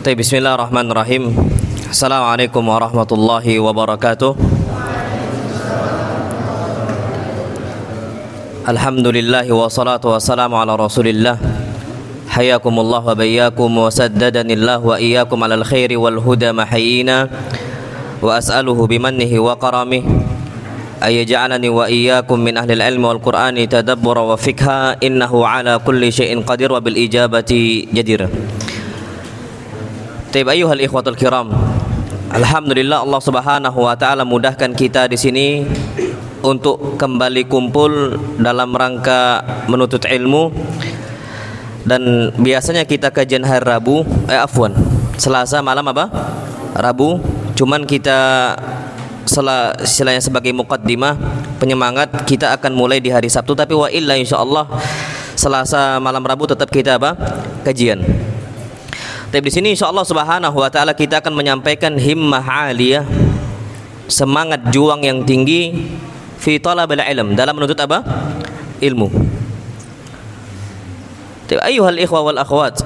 Bismillahirrahmanirrahim. Assalamualaikum warahmatullahi wabarakatuh. Alhamdulillah wassalatu wassalamu ala rasulillah. Hayakumullah wa bayyakum wa saddadanillah wa iyyakum alal khairi wal huda mahyina. Wa as'aluhu bimannihi wa karamih ayaj'alani wa iyyakum min ahlil ilmi wal qur'ani tadabbura wa fikha innahu ala kulli syai'in qadir wa bil ijabati jadir. Taib ayyuhal ikhwatul kiram. Alhamdulillah Allah Subhanahu wa taala mudahkan kita di sini untuk kembali kumpul dalam rangka menuntut ilmu. Dan biasanya kita kajian hari Rabu, Selasa malam apa? Rabu. Cuman kita selain sebagai muqaddimah penyemangat, kita akan mulai di hari Sabtu, tapi wa illa insyaallah Selasa malam Rabu tetap kita apa? Kajian. Tapi di sini insyaallah Subhanahu wa taala kita akan menyampaikan himmah aliyah, semangat juang yang tinggi fi talabil ilm, dalam menuntut apa? Ilmu. Tapi ayyuhal ikhwa wal akhwat,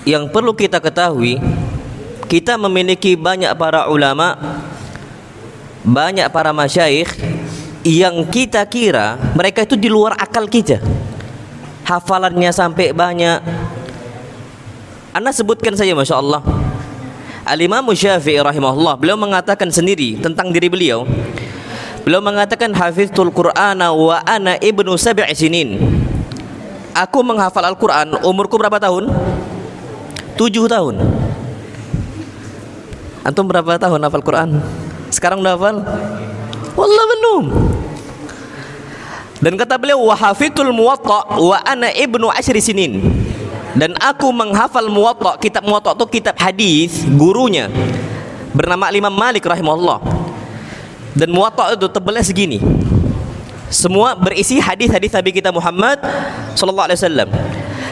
yang perlu kita ketahui, kita memiliki banyak para ulama, banyak para masyayikh yang kita kira mereka itu di luar akal kita. Hafalannya sampai banyak. Anda sebutkan saja, Masya Allah, Al-Imam Syafi'i rahimahullah, beliau mengatakan sendiri tentang diri beliau. Beliau mengatakan hafiztul Qur'ana wa ana ibnu sab'i sinin. Aku menghafal Al-Quran umurku berapa tahun? 7 tahun. Antum berapa tahun hafal Quran? Sekarang udah hafal? Wallah belum. Dan kata beliau wa hafiztul Muwatta wa ana ibnu 10 sinin. Dan aku menghafal Muwatta, kitab Muwatta itu kitab hadis gurunya bernama Imam Malik rahimahullah. Dan Muwatta itu tebalnya segini. Semua berisi hadis-hadis Nabi kita Muhammad sallallahu alaihi wasallam.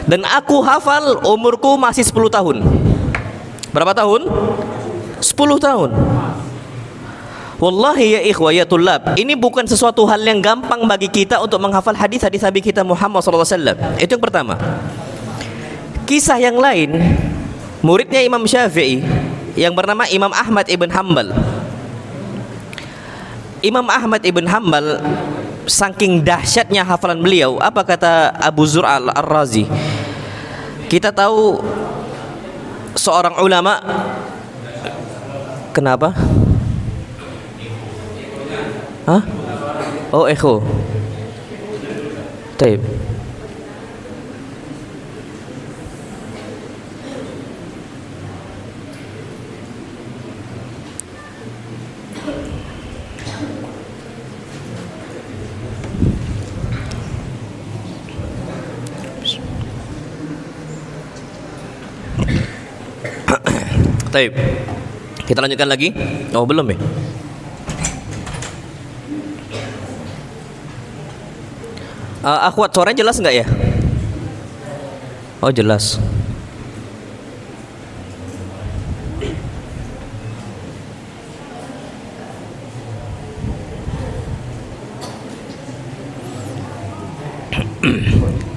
Dan aku hafal umurku masih 10 tahun. Berapa tahun? 10 tahun. Wallahi ya ikhwah ya tullab, ini bukan sesuatu hal yang gampang bagi kita untuk menghafal hadis-hadis Nabi kita Muhammad sallallahu alaihi wasallam. Itu yang pertama. Kisah yang lain, muridnya Imam Syafi'i yang bernama Imam Ahmad ibn Hanbal. Imam Ahmad ibn Hanbal, saking dahsyatnya hafalan beliau, apa kata Abu Zur'a Ar-Razi? Kita tahu seorang ulama. Kenapa? Hah? Oh, echo. Taib. Taib. Kita lanjutkan lagi. Oh, belum ya? Akhwat, suaranya jelas enggak ya? Oh, jelas.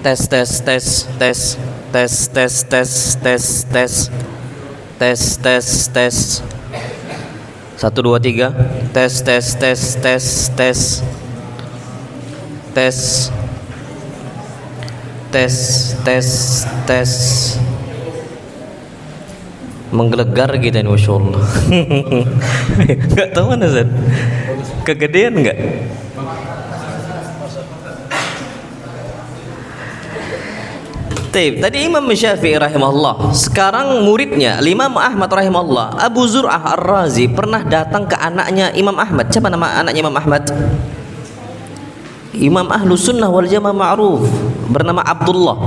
Tes tes tes tes tes tes tes tes tes tes tes tes 1 2 3 tes tes tes tes tes tes tes tes tes menggelegar gitu ini, Masya Allah. Nggak tahu mana Zat, kegedean nggak? Tadi Imam Syafi'i rahimahullah, sekarang muridnya Imam Ahmad rahimahullah, Abu Zur'ah Ar-Razi pernah datang ke anaknya Imam Ahmad. Siapa nama anaknya Imam Ahmad? Imam Ahlus Sunnah wal Jamaah ma'ruf, bernama Abdullah.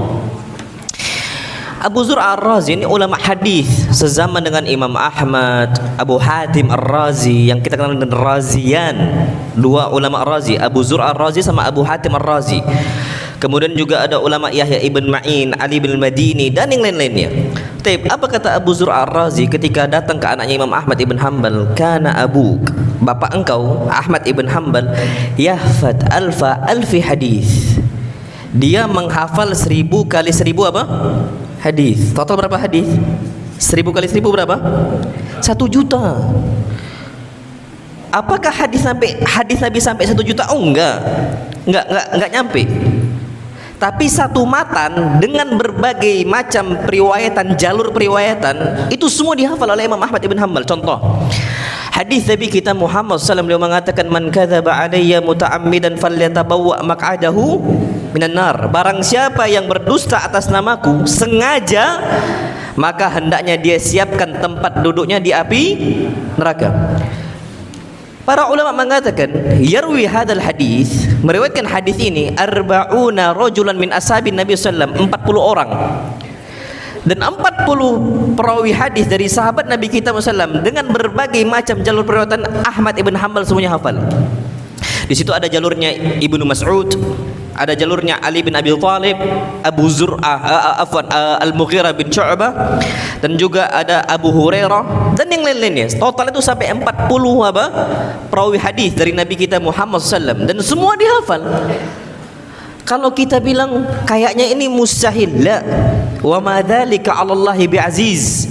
Abu Zur'ah Ar-Razi ini ulama hadis sezaman dengan Imam Ahmad, Abu Hatim Ar-Razi yang kita kenal dengan Razian. Dua ulama Ar-Razi, Abu Zur'ah Ar-Razi sama Abu Hatim Ar-Razi. Kemudian juga ada ulama Yahya ibn Ma'in, Ali bin Madini, dan yang lain-lainnya. Taib, apa kata Abu Zur'ah Ar-Razi ketika datang ke anaknya Imam Ahmad ibn Hanbal? Kana abuk, bapak engkau Ahmad ibn Hanbal, yahfad alfi hadis. Dia menghafal 1000 kali 1000 apa? Hadis. Total berapa hadis? 1000 kali 1000 berapa? 1 juta. Apakah hadis Nabi sampai 1 juta? Oh enggak nyampe. Tapi satu matan dengan berbagai macam periwayatan, jalur periwayatan, itu semua dihafal oleh Imam Ahmad ibn Hanbal. Contoh, hadis Nabi kita Muhammad SAW, beliau mengatakan, man kadzaba alayya muta'ammidan falyatabawwa maq'adahu minan nar. Barang siapa yang berdusta atas namaku sengaja, maka hendaknya dia siapkan tempat duduknya di api neraka. Para ulama mengatakan, yarwi hadal hadis, meriwayatkan hadis ini, arba'una rajulan min ashabin Nabi sallam, 40 orang. Dan 40 perawi hadis dari sahabat Nabi kita sallam dengan berbagai macam jalur periwayatan Ahmad ibn Hanbal semuanya hafal. Di situ ada jalurnya Ibnu Mas'ud, ada jalurnya Ali bin Abi Thalib, Abu Zur'ah, Al-Mughirah bin Syu'bah, dan juga ada Abu Hurairah dan yang lain-lainnya. Total itu sampai 40 perawi hadis dari Nabi kita Muhammad SAW, dan semua dihafal. Kalau kita bilang kayaknya ini mustahil, la wa ma dzalika 'ala Allahi bi'aziz.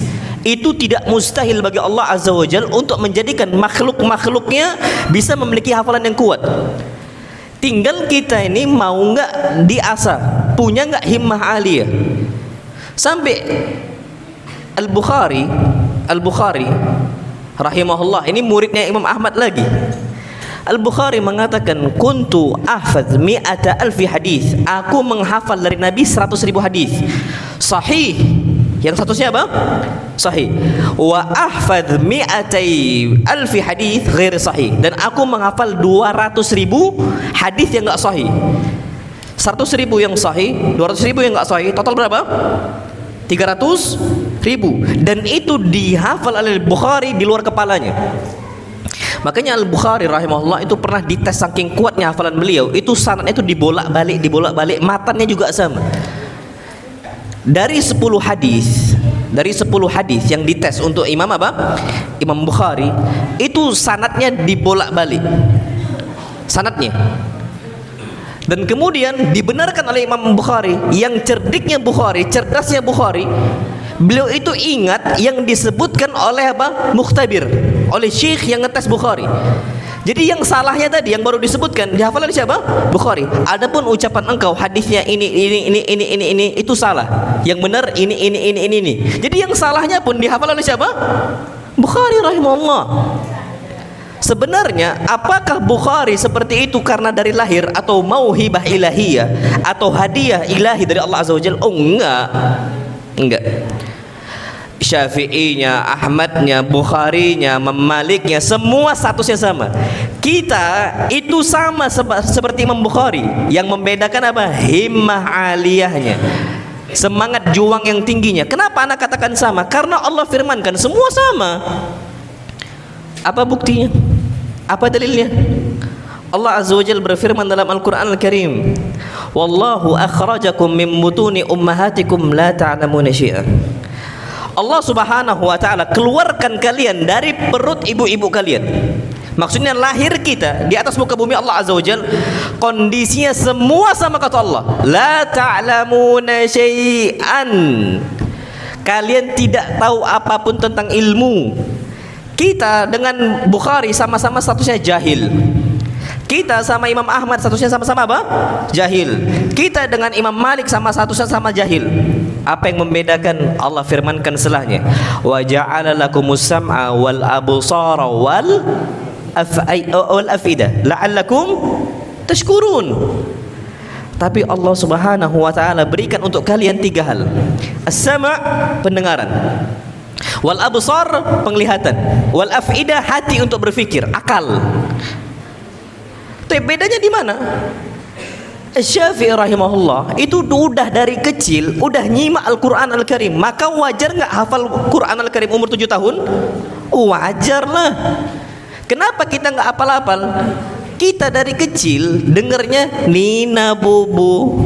Itu tidak mustahil bagi Allah Azza wa Jalla untuk menjadikan makhluk-makhluknya bisa memiliki hafalan yang kuat. Tinggal kita ini mau enggak diasah, punya enggak himmah aliyah. Sampai Al-Bukhari rahimahullah, ini muridnya Imam Ahmad lagi. Al-Bukhari mengatakan, kuntu ahfadz mi'ata alfi hadis. Aku menghafal dari Nabi 100.000 hadis. Sahih. Yang statusnya apa? Sahih. Wa ahfadz mi'atai alfi hadis ghair sahih. Dan aku menghafal 200.000 hadis yang enggak sahih. 100.000 yang sahih, 200.000 yang enggak sahih. Total berapa? 300.000. Dan itu dihafal oleh Bukhari di luar kepalanya. Makanya Al-Bukhari rahimahullah itu pernah dites saking kuatnya hafalan beliau, itu sanadnya itu dibolak-balik, matannya juga sama. Dari 10 hadis yang dites untuk Imam Imam Bukhari, itu sanadnya dibolak-balik. Sanadnya. Dan kemudian dibenarkan oleh Imam Bukhari, yang cerdasnya Bukhari, beliau itu ingat yang disebutkan oleh Mukhtabir, oleh syekh yang ngetes Bukhari. Jadi yang salahnya tadi yang baru disebutkan dihafal oleh siapa? Bukhari. Adapun ucapan engkau hadisnya ini itu salah. Yang benar ini. Jadi yang salahnya pun dihafal oleh siapa? Bukhari rahimahullah. Sebenarnya apakah Bukhari seperti itu karena dari lahir atau mauhibah ilahiyah atau hadiah ilahi dari Allah Azza wa Jalla? Oh enggak. Syafi'inya, Ahmadnya, Bukharinya, Maliknya, semua statusnya sama. Kita itu sama seperti Imam Bukhari. Yang membedakan apa? Himmah aliyahnya, semangat juang yang tingginya. Kenapa anak katakan sama? Karena Allah firmankan semua sama. Apa buktinya? Apa dalilnya? Allah Azza wa Jalla berfirman dalam Al-Quran Al-Karim, wallahu akhrajakum min butuni ummahatikum la ta'lamuna syai'an. Allah Subhanahu wa taala keluarkan kalian dari perut ibu-ibu kalian. Maksudnya lahir kita di atas muka bumi Allah Azza wa Jalla, kondisinya semua sama kata Allah, la ta'lamuna syai'an. Kalian tidak tahu apapun tentang ilmu. Kita dengan Bukhari sama-sama statusnya jahil. Kita sama Imam Ahmad statusnya sama-sama apa? Jahil. Kita dengan Imam Malik sama statusnya sama jahil. Apa yang membedakan? Allah firmankan setelahnya, wa ja'ala lakumus sam'a wal absara wal afida la'allakum tashkurun. Tapi Allah Subhanahu wa taala berikan untuk kalian 3 hal. As-sama' pendengaran, wal absar penglihatan, wal afida hati untuk berpikir, akal. Tapi bedanya di mana? Syafi'i rahimahullah itu udah dari kecil udah nyimak Al-Quran Al-Karim. Maka wajar nggak hafal Quran Al-Karim umur 7 tahun? Wajar lah. Kenapa kita nggak hafal-hafal? Kita dari kecil dengernya Nina Bobo.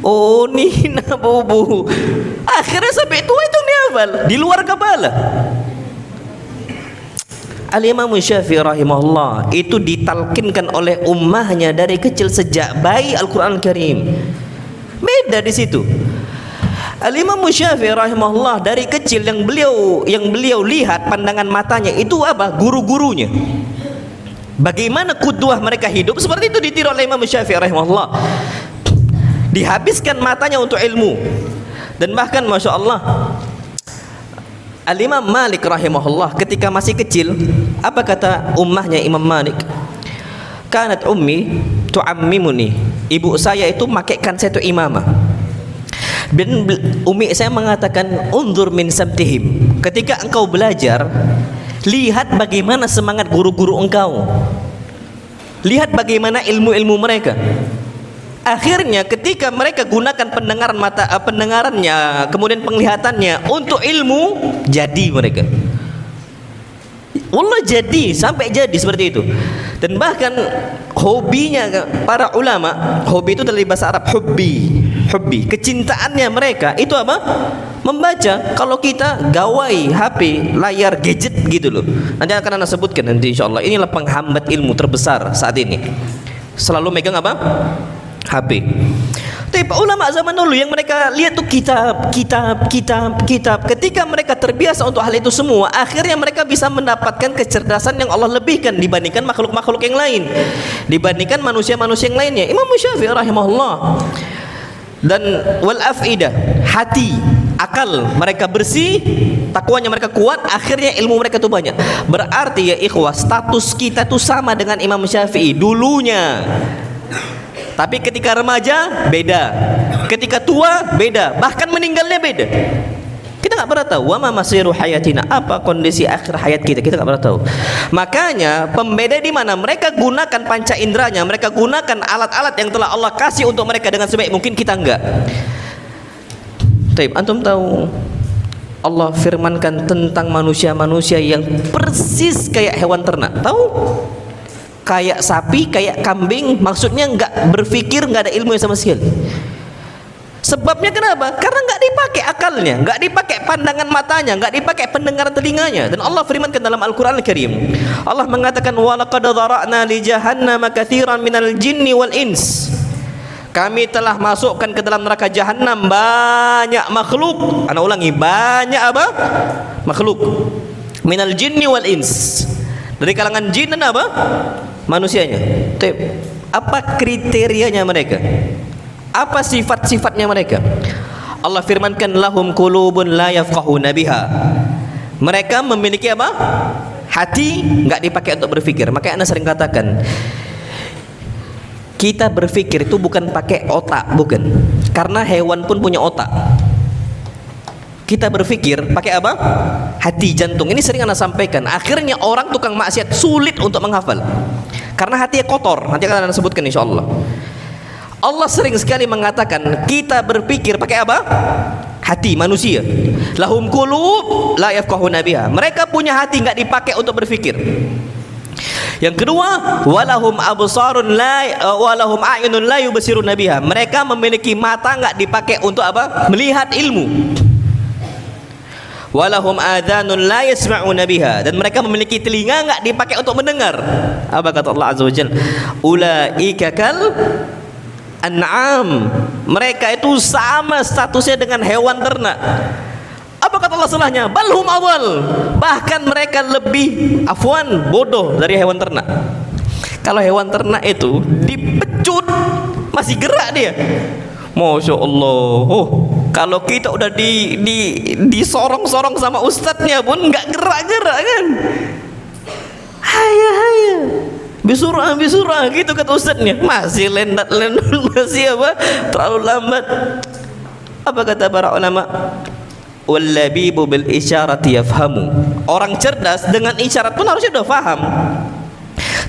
Oh Nina Bobo. Akhirnya sampai tua itu dihafal di luar kepala. Al-Imam Syafi'i rahimahullah itu ditalkinkan oleh ummahnya dari kecil sejak bayi Al-Quran Al-Karim. Beda di situ. Al-Imam Syafi'i rahimahullah dari kecil yang beliau lihat pandangan matanya itu apa? Guru-gurunya. Bagaimana qudwah mereka hidup, seperti itu ditiru oleh Imam Syafi'i rahimahullah. Dihabiskan matanya untuk ilmu. Dan bahkan Masya Allah, Al-Imam Malik rahimahullah ketika masih kecil, apa kata ummahnya Imam Malik? Kanat ummi tu'ammimuni, ibu saya itu makaikan saya itu imamah. Dan umi saya mengatakan, unzur min sabtihim, ketika engkau belajar, lihat bagaimana semangat guru-guru engkau, lihat bagaimana ilmu-ilmu mereka. Akhirnya ketika mereka gunakan pendengarannya, kemudian penglihatannya untuk ilmu, jadi mereka, wallah jadi, sampai jadi seperti itu. Dan bahkan hobinya para ulama, hobi itu dari bahasa Arab hubbi, kecintaannya mereka itu apa? Membaca. Kalau kita gawai HP, layar gadget gitu loh, nanti akan anda sebutkan nanti insyaallah. Inilah penghambat ilmu terbesar saat ini, selalu megang apa? HP. Tapi ulama zaman dulu yang mereka lihat tuh kitab. Ketika mereka terbiasa untuk hal itu semua, akhirnya mereka bisa mendapatkan kecerdasan yang Allah lebihkan dibandingkan makhluk-makhluk yang lain, dibandingkan manusia-manusia yang lainnya. Imam Syafi'i rahimahullah. Dan wal afidah, hati, akal mereka bersih, takwanya mereka kuat, akhirnya ilmu mereka tuh banyak. Berarti ya ikhwah, status kita tuh sama dengan Imam Syafi'i dulunya. Tapi ketika remaja beda, ketika tua beda, bahkan meninggalnya beda. Kita nggak pernah tahu wa ma masiru hayatina, apa kondisi akhir hayat kita nggak pernah tahu. Makanya pembeda di mana mereka gunakan panca inderanya, mereka gunakan alat-alat yang telah Allah kasih untuk mereka dengan sebaik mungkin, kita enggak. Taib, antum tahu Allah firmankan tentang manusia-manusia yang persis kayak hewan ternak, tahu? Kayak sapi, kayak kambing, maksudnya nggak berpikir, nggak ada ilmu sama sekali. Sebabnya kenapa? Karena nggak dipakai akalnya, nggak dipakai pandangan matanya, nggak dipakai pendengaran telinganya. Dan Allah firmankan dalam Al-Quran Al-Karim, Allah mengatakan walaqad dzara'na li jahannama katsiran minal jinni wal ins. Kami telah masukkan ke dalam neraka jahanam banyak makhluk. Ana ulangi, banyak apa? Makhluk. Minal jinni wal ins, dari kalangan jin dan apa? Manusianya. Apa kriterianya mereka? Apa sifat-sifatnya mereka? Allah firmankan lahum qulubun la yafqahuna biha. Mereka memiliki apa? Hati enggak dipakai untuk berpikir. Makanya Anda sering katakan, kita berpikir itu bukan pakai otak, bukan. Karena hewan pun punya otak. Kita berpikir pakai apa? Hati, jantung. Ini sering Anda sampaikan. Akhirnya orang tukang maksiat sulit untuk menghafal karena hatinya kotor. Nanti akan Anda sebutkan insyaallah. Allah sering sekali mengatakan kita berpikir pakai apa? Hati manusia. Lahum qulub la yafqahuna biha. Mereka punya hati enggak dipakai untuk berpikir. Yang kedua, walahum absarun walahum a'yunun la yubsiruna biha. Mereka memiliki mata enggak dipakai untuk apa? Melihat ilmu. Walahum adhanun la yasma'una biha, dan mereka memiliki telinga enggak dipakai untuk mendengar. Apa kata Allah Azza wa Jalla? Ulaika kal an'am. Mereka itu sama statusnya dengan hewan ternak. Apa kata Allah setelahnya? Balhum awal. Bahkan mereka lebih bodoh dari hewan ternak. Kalau hewan ternak itu dipecut masih gerak dia. Masya Allah. Kalau kita udah disorong-sorong sama ustadznya pun nggak gerak-gerak kan? Haya bisurah gitu kata ustadznya. Masih lendat masih apa? Terlalu lambat. Apa kata para ulama? Wallabibu bil isyarati yafhamu. Orang cerdas dengan isyarat pun harusnya udah paham.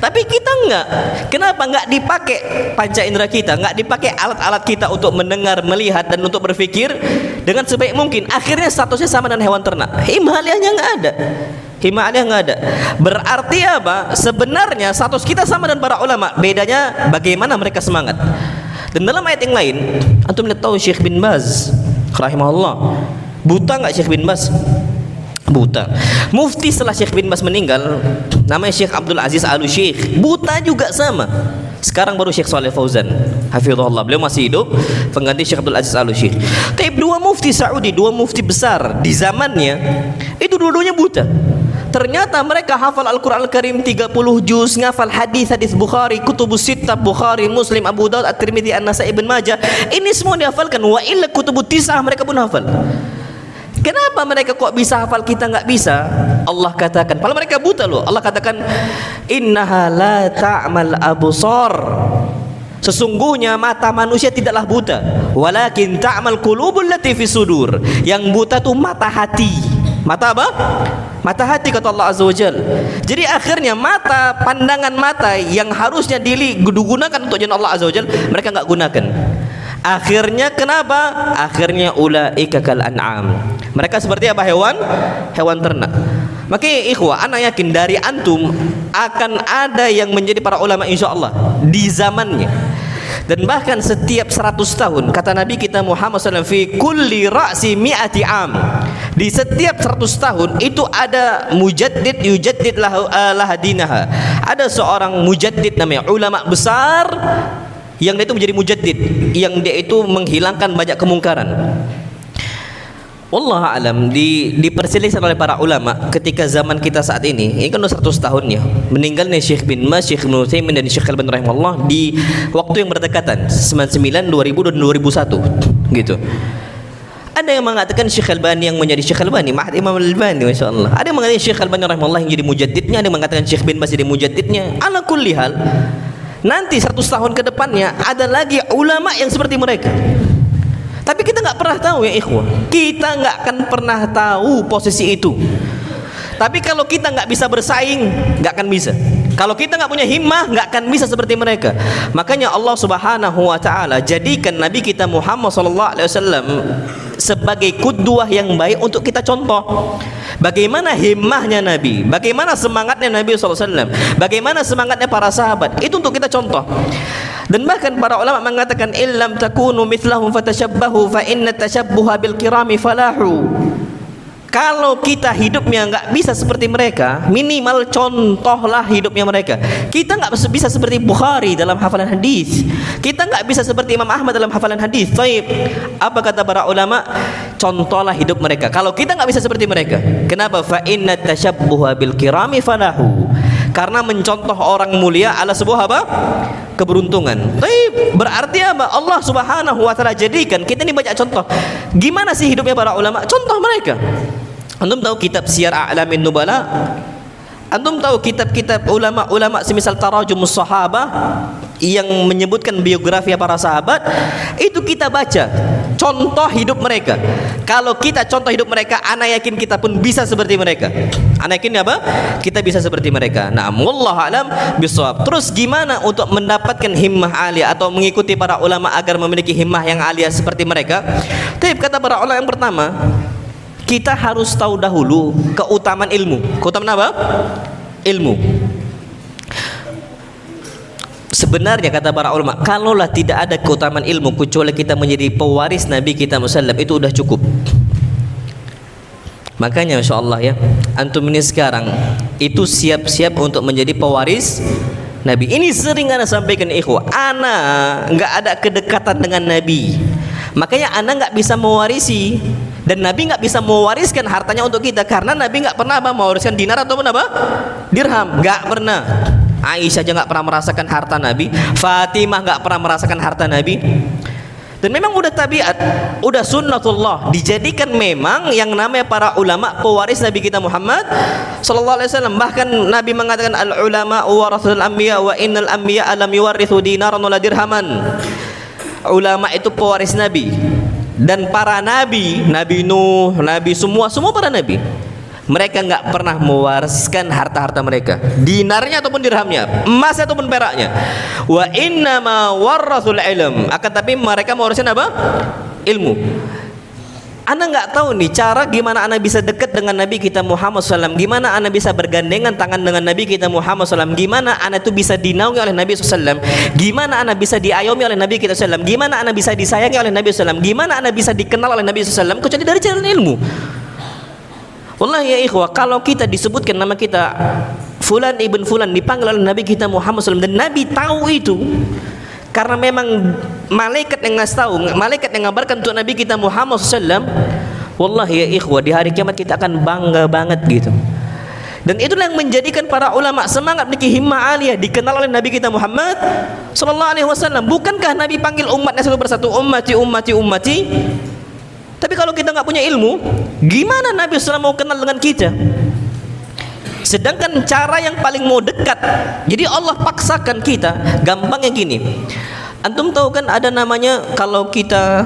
Tapi kita enggak. Kenapa enggak dipakai panca indera kita, enggak dipakai alat-alat kita untuk mendengar, melihat dan untuk berpikir dengan sebaik mungkin? Akhirnya statusnya sama dengan hewan ternak. Himalaya-nya enggak ada. Himalaya enggak ada. Berarti apa? Sebenarnya status kita sama dengan para ulama. Bedanya bagaimana mereka semangat. Dan dalam ayat yang lain, antum lihat tahu Syekh bin Baz rahimahullah. Buta enggak Syekh bin Baz? Buta. Mufti setelah Syekh bin Baz meninggal namanya Syekh Abdul Aziz Al-Syekh, buta juga sama. Sekarang baru Syekh Shalih Fauzan hafizahullah, beliau masih hidup, pengganti Syekh Abdul Aziz Al-Syekh. Tapi dua mufti Saudi, dua mufti besar di zamannya itu dua-duanya buta. Ternyata mereka hafal Al-Quran Al-Karim 30 juz, ngafal hadis-hadis Bukhari, kutubus sittah, Bukhari, Muslim, Abu Daud, At-Tirmidzi, An-Nasai, Ibn Majah. Ini semua dihafalkan. Wa illa kutubut tis'ah mereka pun hafal. Kenapa mereka kok bisa hafal, kita nggak bisa? Allah katakan, padahal mereka buta loh. Allah katakan, innaha la ta'mal absar. Sesungguhnya mata manusia tidaklah buta, walakin ta'mal qulubul lati fi sudur. Yang buta tuh mata hati. Mata apa? Mata hati, kata Allah Azza wa Jalla. Jadi akhirnya mata, pandangan mata yang harusnya digunakan untuk jalan Allah Azza wa Jalla, mereka nggak gunakan. Akhirnya kenapa? Akhirnya ulaika kal an'am. Mereka seperti apa? Hewan ternak. Makanya ikhwah, ana yakin dari antum akan ada yang menjadi para ulama insyaallah di zamannya. Dan bahkan setiap 100 tahun, kata Nabi kita Muhammad SAW, fi kulli ra'si mi'ati am. Di setiap 100 tahun itu ada mujaddid yujaddid lahadinaha. Ada seorang mujaddid namanya ulama besar yang dia itu menjadi mujaddid, yang dia itu menghilangkan banyak kemungkaran. Wallahu alam, diperselisihkan oleh para ulama ketika zaman kita saat ini kan udah 100 tahun ya, meninggalnya Syekh bin Mas, Syekh Ibnu Utsaimin dan Syekh Al-Albani rahimahullah di waktu yang berdekatan 99, 2000 dan 2001 gitu. Ada yang mengatakan Syekh Al-Albani yang menjadi Syekh Al-Albani, Ma'had Imam Al-Albani masyaallah. Ada yang mengatakan Syekh Al-Albani rahimahullah yang jadi mujaddidnya, ada yang mengatakan Syekh bin Baz jadi mujaddidnya. Ala kulli hal, nanti 100 tahun ke depannya ada lagi ulama yang seperti mereka. Tapi kita nggak pernah tahu ya ikhwah. Kita nggak akan pernah tahu posisi itu. Tapi kalau kita nggak bisa bersaing, nggak akan bisa. Kalau kita nggak punya himmah, nggak akan bisa seperti mereka. Makanya Allah Subhanahu Wa Taala jadikan Nabi kita Muhammad SAW sebagai qudwah yang baik untuk kita contoh. Bagaimana himmahnya Nabi, bagaimana semangatnya Nabi SAW, bagaimana semangatnya para sahabat, itu untuk kita contoh. Dan bahkan para ulama mengatakan, illam takunu mithlahum fatashabbahu fa inna tashabbuha bil kirami falahu. Kalau kita hidupnya nggak bisa seperti mereka, minimal contohlah hidupnya mereka. Kita nggak bisa seperti Bukhari dalam hafalan hadis. Kita nggak bisa seperti Imam Ahmad dalam hafalan hadis. Taib. Apa kata para ulama? Contohlah hidup mereka. Kalau kita nggak bisa seperti mereka, kenapa? Fa inna tashabbuha bil kirami falahu. Karena mencontoh orang mulia adalah sebuah apa? Keberuntungan. Taib. Berarti apa? Allah Subhanahu Wa Taala jadikan kita ini banyak contoh. Gimana sih hidupnya para ulama? Contoh mereka. Antum tahu kitab Siyar A'lamin Nubala? Antum tahu kitab-kitab ulama-ulama semisal Tarajumus Sahabah yang menyebutkan biografi para sahabat? Itu kita baca contoh hidup mereka. Kalau kita contoh hidup mereka, ana yakin kita pun bisa seperti mereka. Ana yakin apa? Kita bisa seperti mereka. Nah, wallahu alam bisawab. Terus gimana untuk mendapatkan himmah aliyah atau mengikuti para ulama agar memiliki himmah yang aliyah seperti mereka? Tapi kata para ulama yang pertama, kita harus tahu dahulu keutamaan ilmu. Keutamaan apa? Ilmu. Sebenarnya kata para ulama, kalaulah tidak ada keutamaan ilmu kecuali kita menjadi pewaris Nabi kita Musallam, itu udah cukup. Makanya Masya Allah ya, antum ini sekarang itu siap-siap untuk menjadi pewaris Nabi. Ini sering ana sampaikan ikhwah, ana nggak ada kedekatan dengan Nabi, makanya ana nggak bisa mewarisi. Dan Nabi nggak bisa mewariskan hartanya untuk kita, karena Nabi nggak pernah mewariskan dinar ataupun apa? Dirham, nggak pernah. Aisyah aja nggak pernah merasakan harta Nabi, Fatimah nggak pernah merasakan harta Nabi. Dan memang udah tabiat, udah sunnatullah, dijadikan memang yang namanya para ulama pewaris Nabi kita Muhammad sallallahu alaihi wasallam. Bahkan Nabi mengatakan al ulama warathul anbiya wa innal anbiya alam yuwarithu dinaran wala dirhaman. Ulama itu pewaris Nabi. Dan para nabi, Nabi Nuh, Nabi semua para nabi, mereka nggak pernah mewariskan harta-harta mereka, dinarnya ataupun dirhamnya, emasnya ataupun peraknya. Wa innama warathul ilm. Akan tapi mereka mewariskan apa? Ilmu. Ana nggak tahu nih cara gimana ana bisa dekat dengan Nabi kita Muhammad SAW, gimana ana bisa bergandengan tangan dengan Nabi kita Muhammad SAW, gimana ana itu bisa dinaungi oleh Nabi SAW, gimana ana bisa diayomi oleh Nabi kita SAW, gimana ana bisa disayangi oleh Nabi SAW, gimana ana bisa dikenal oleh Nabi SAW, kecuali dari jalan ilmu. Wallahi ya ikhwah, kalau kita disebutkan nama kita Fulan ibn Fulan dipanggil oleh Nabi kita Muhammad SAW, dan Nabi tahu itu karena memang malaikat yang ngasih tahu, malaikat yang ngabarkan untuk Nabi kita Muhammad SAW. Wallahi ya ikhwah, di hari kiamat kita akan bangga banget gitu. Dan itulah yang menjadikan para ulama semangat memiliki himmah aliyah, dikenal oleh Nabi kita Muhammad sallallahu alaihi wasallam. Bukankah Nabi panggil umatnya satu persatu, ummati ummati ummati? Tapi kalau kita nggak punya ilmu, gimana Nabi SAW mau kenal dengan kita? Sedangkan cara yang paling mau dekat, jadi Allah paksakan kita. Gampangnya gini, antum tahu kan ada namanya kalau kita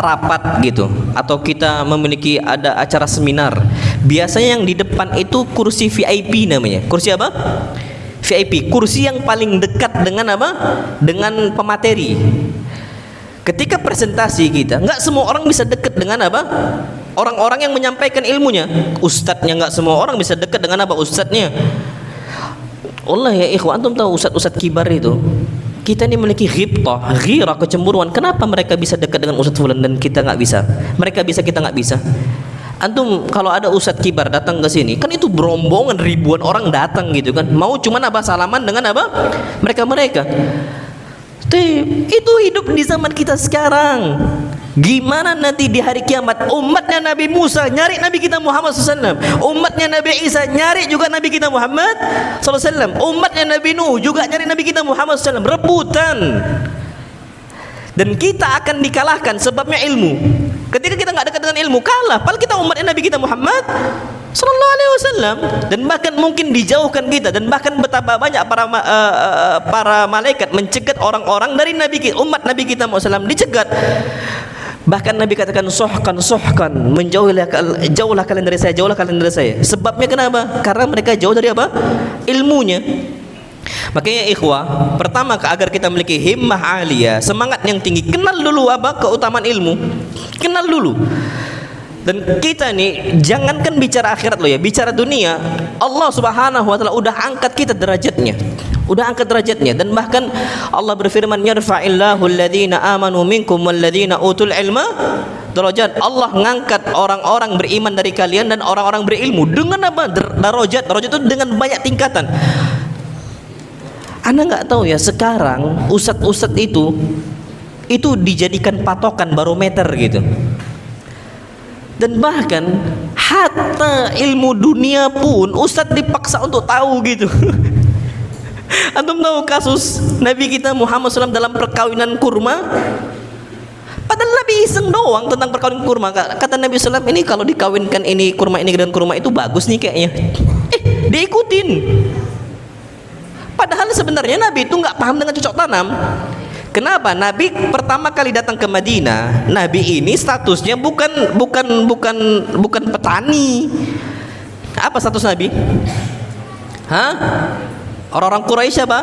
rapat gitu, atau kita memiliki ada acara seminar, biasanya yang di depan itu kursi VIP namanya. Kursi apa? VIP, kursi yang paling dekat dengan apa? Dengan pemateri. Ketika presentasi kita, nggak semua orang bisa dekat dengan apa? Orang-orang yang menyampaikan ilmunya. Ustadznya nggak semua orang bisa dekat dengan apa? Ustadznya. Allah ya ikhwan, antum tahu ustadz-ustadz kibar itu, kita ini memiliki ghirah, kecemburuan. Kenapa mereka bisa dekat dengan Ustadz Fulan dan kita nggak bisa? Mereka bisa, kita nggak bisa. Antum kalau ada Ustadz kibar datang ke sini, kan itu berombongan ribuan orang datang gitu kan. Mau cuman apa? Salaman dengan apa? Mereka. Itu hidup di zaman kita sekarang. Gimana nanti di hari kiamat umatnya Nabi Musa nyari Nabi kita Muhammad SAW, umatnya Nabi Isa nyari juga Nabi kita Muhammad SAW, umatnya Nabi Nuh juga nyari Nabi kita Muhammad SAW, rebutan. Dan kita akan dikalahkan sebabnya ilmu. Ketika kita nggak dekat dengan ilmu, kalah. Padahal kita umatnya Nabi kita Muhammad sallallahu alaihi wasallam, dan bahkan mungkin dijauhkan kita, dan bahkan betapa banyak para malaikat mencegat orang-orang dari umat Nabi kita Muhammad SAW, dicegat. Bahkan Nabi katakan sohkan, jauhlah kalian dari saya, jauhlah kalian dari saya. Sebabnya kenapa? Karena mereka jauh dari apa? Ilmunya. Makanya ikhwah, pertama agar kita memiliki himmah aliyah, semangat yang tinggi, kenal dulu apa? Keutamaan ilmu. Kenal dulu. Dan kita nih jangankan bicara akhirat loh ya, bicara dunia, Allah Subhanahu wa taala udah angkat kita derajatnya. Dan bahkan Allah berfirman, yarfa'illahu alladhina amanu minkum walladhina utul ilma darajat. Allah ngangkat orang-orang beriman dari kalian dan orang-orang berilmu dengan apa? Darajat itu dengan banyak tingkatan. Anda nggak tahu ya, sekarang ustadz itu dijadikan patokan barometer gitu. Dan bahkan hatta ilmu dunia pun ustadz dipaksa untuk tahu gitu. Antum tahu kasus Nabi kita Muhammad SAW dalam perkawinan kurma? Padahal Nabi iseng doang tentang perkawinan kurma. Kata Nabi SAW, ini kalau dikawinkan ini kurma ini dengan kurma itu bagus nih kayaknya. Diikutin. Padahal sebenarnya Nabi itu nggak paham dengan cocok tanam. Kenapa? Nabi pertama kali datang ke Madinah, Nabi ini statusnya bukan petani. Apa status Nabi? Orang-orang Quraisy apa?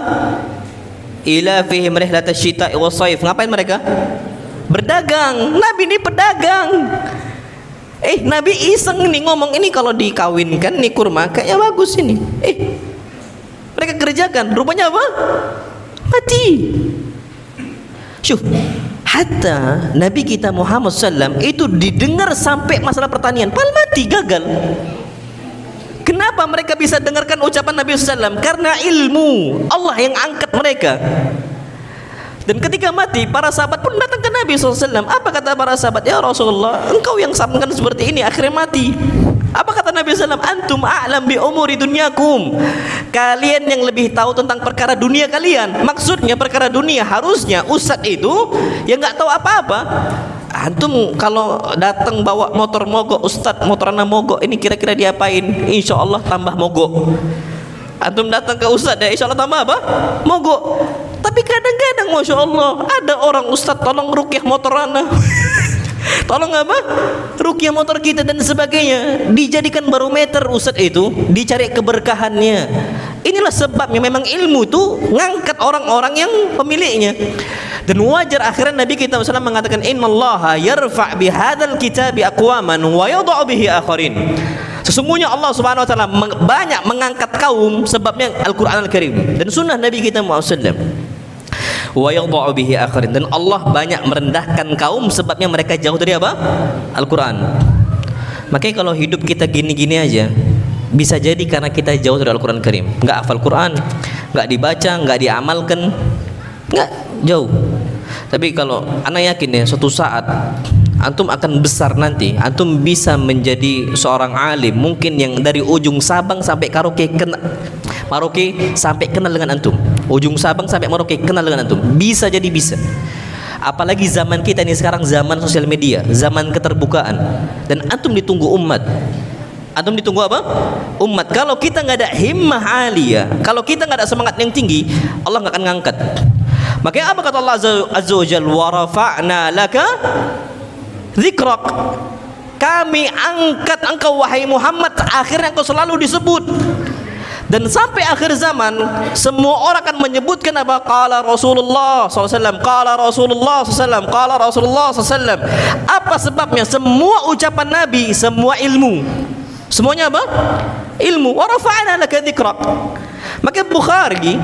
Ila fihim rihlatasyita'i syita'i was-shaif. Ngapain mereka? Berdagang. Nabi ini pedagang. Nabi iseng nih ngomong, ini kalau dikawinkan nih kurma kayaknya bagus ini. Mereka kerjakan. Rupanya apa? Mati. Syuf, hatta Nabi kita Muhammad SAW itu didengar sampai masalah pertanian, padahal mati, gagal. Kenapa mereka bisa dengarkan ucapan Nabi SAW? Karena ilmu Allah yang angkat mereka. Dan ketika mati, para sahabat pun datang ke Nabi SAW. Apa kata para sahabat? Ya Rasulullah, engkau yang sampaikan seperti ini akhirnya mati. Apa kata Nabi SAW? Antum a'lam bi umuri dunyakum. Kalian yang lebih tahu tentang perkara dunia kalian. Maksudnya perkara dunia, harusnya ustadz itu yang nggak tahu apa-apa. Antum kalau datang bawa motor mogok, ustadz motor anak mogok, ini kira-kira diapain? Insya Allah tambah mogok. Antum datang ke ustadz ya, insya Allah tambah apa? Mogok. Tapi kadang-kadang masya Allah ada orang, ustadz tolong rukyah motor anak. Tolong apa? Rukyah motor kita dan sebagainya. Dijadikan barometer ustadz itu, dicari keberkahannya. Inilah sebabnya memang ilmu itu ngangkat orang-orang yang pemiliknya. Dan wajar akhirnya Nabi kita SAW mengatakan, innallaha yarfa' bihadzal kitabi aqwaman wa yadh'u bihi akharin. Sesungguhnya Allah Subhanahu wa taala banyak mengangkat kaum sebabnya Al-Qur'an Al-Karim dan sunnah Nabi kita Muhammad SAW. Wa yadh'u bihi akharin, dan Allah banyak merendahkan kaum sebabnya mereka jauh dari apa? Al-Qur'an. Makanya kalau hidup kita gini-gini aja, Bisa jadi karena kita jauh dari Al-Quran Karim, nggak hafal Quran, nggak dibaca, nggak diamalkan, nggak, jauh. Tapi kalau anak yakin ya, suatu saat antum akan besar nanti, antum bisa menjadi seorang alim mungkin yang dari ujung Sabang sampai Merauke sampai kenal dengan antum, ujung Sabang sampai Merauke kenal dengan antum, bisa jadi bisa. Apalagi zaman kita ini sekarang zaman sosial media, zaman keterbukaan, dan antum ditunggu umat. Antum ditunggu apa? Umat. Kalau kita nggak ada himmah aliyah, kalau kita nggak ada semangat yang tinggi, Allah nggak akan ngangkat. Makanya apa kata Allah Azza wa Jalla, wa rafa'na laka dzikrak, kami angkat engkau wahai Muhammad, akhirnya engkau selalu disebut. Dan sampai akhir zaman semua orang akan menyebutkan apa? Qala Rasulullah SAW, qala Rasulullah SAW, qala Rasulullah SAW. Apa sebabnya? Semua ucapan Nabi, semua ilmu, semuanya apa? Ilmu. Wa rafa'na laka dzikrak. Maka Bukhari,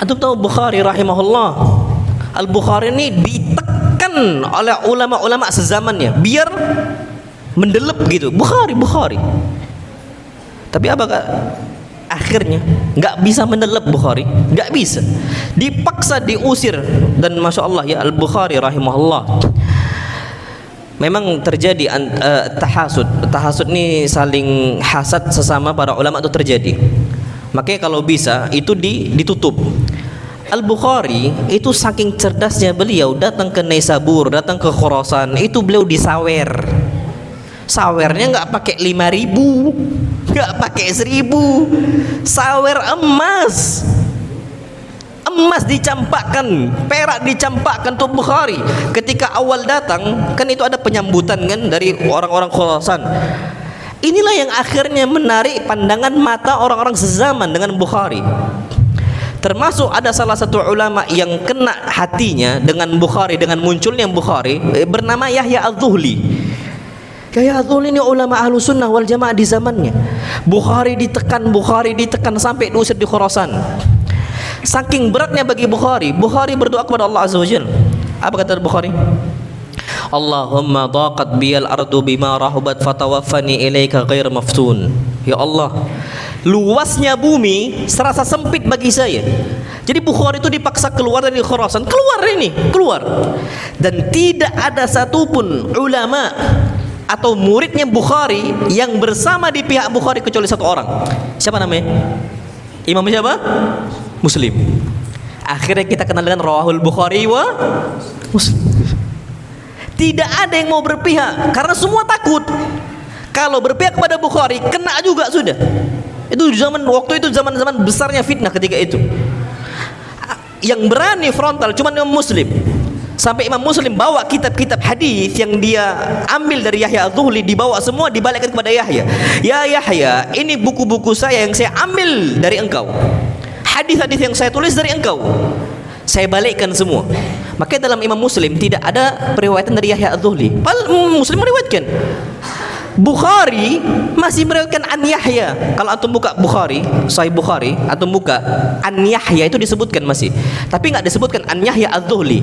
antum tahu Bukhari rahimahullah, Al-Bukhari ini ditekan oleh ulama-ulama sezamannya biar mendelep gitu. Bukhari. Tapi apa kak? Akhirnya nggak bisa mendelep Bukhari, nggak bisa, dipaksa diusir. Dan masya Allah ya, Al-Bukhari rahimahullah, memang terjadi tahasud ini, saling hasad sesama para ulama itu terjadi. Makanya kalau bisa itu ditutup. Al-Bukhari itu saking cerdasnya beliau, datang ke Naisabur, datang ke Khurasan, itu beliau disawer. Sawernya nggak pakai 5.000, nggak pakai 1.000, sawer emas dicampakkan, perak dicampakkan tuh Bukhari. Ketika awal datang kan itu ada penyambutan kan dari orang-orang Khurasan. Inilah yang akhirnya menarik pandangan mata orang-orang sezaman dengan Bukhari. Termasuk ada salah satu ulama yang kena hatinya dengan Bukhari, dengan munculnya Bukhari, bernama Yahya Az-Zuhli. Yahya Az-Zuhli ini ulama ahlu sunnah wal jamaah di zamannya. Bukhari ditekan sampai diusir di Khurasan. Saking beratnya bagi Bukhari berdoa kepada Allah Azza wa Jalla. Apa kata Bukhari? Allahumma daqat biyal ardu bima rahubat fatawaffani ilaika ghair maftun. Ya Allah, luasnya bumi serasa sempit bagi saya. Jadi Bukhari itu dipaksa keluar dari Khurasan, keluar. Dan tidak ada satupun ulama atau muridnya Bukhari yang bersama di pihak Bukhari kecuali satu orang. Siapa namanya? Imam siapa? Muslim. Akhirnya kita kenal dengan Rawahul Bukhari wa Muslim. Tidak ada yang mau berpihak karena semua takut. Kalau berpihak kepada Bukhari kena juga sudah. Itu waktu itu zaman besarnya fitnah ketika itu. Yang berani frontal cuma Imam Muslim. Sampai Imam Muslim bawa kitab-kitab hadis yang dia ambil dari Yahya Az-Zuhli, dibawa semua dibalikkan kepada Yahya. Ya Yahya, ini buku-buku saya yang saya ambil dari engkau. Hadis-hadis yang saya tulis dari engkau, saya balikkan semua. Makanya dalam Imam Muslim tidak ada periwayatan dari Yahya Az-Zuhli. Muslim meriwayatkan. Bukhari masih meriwayatkan an Yahya. Kalau antum buka Bukhari, Sahih Bukhari, antum buka an Yahya itu disebutkan masih. Tapi nggak disebutkan an Yahya Az-Zuhli.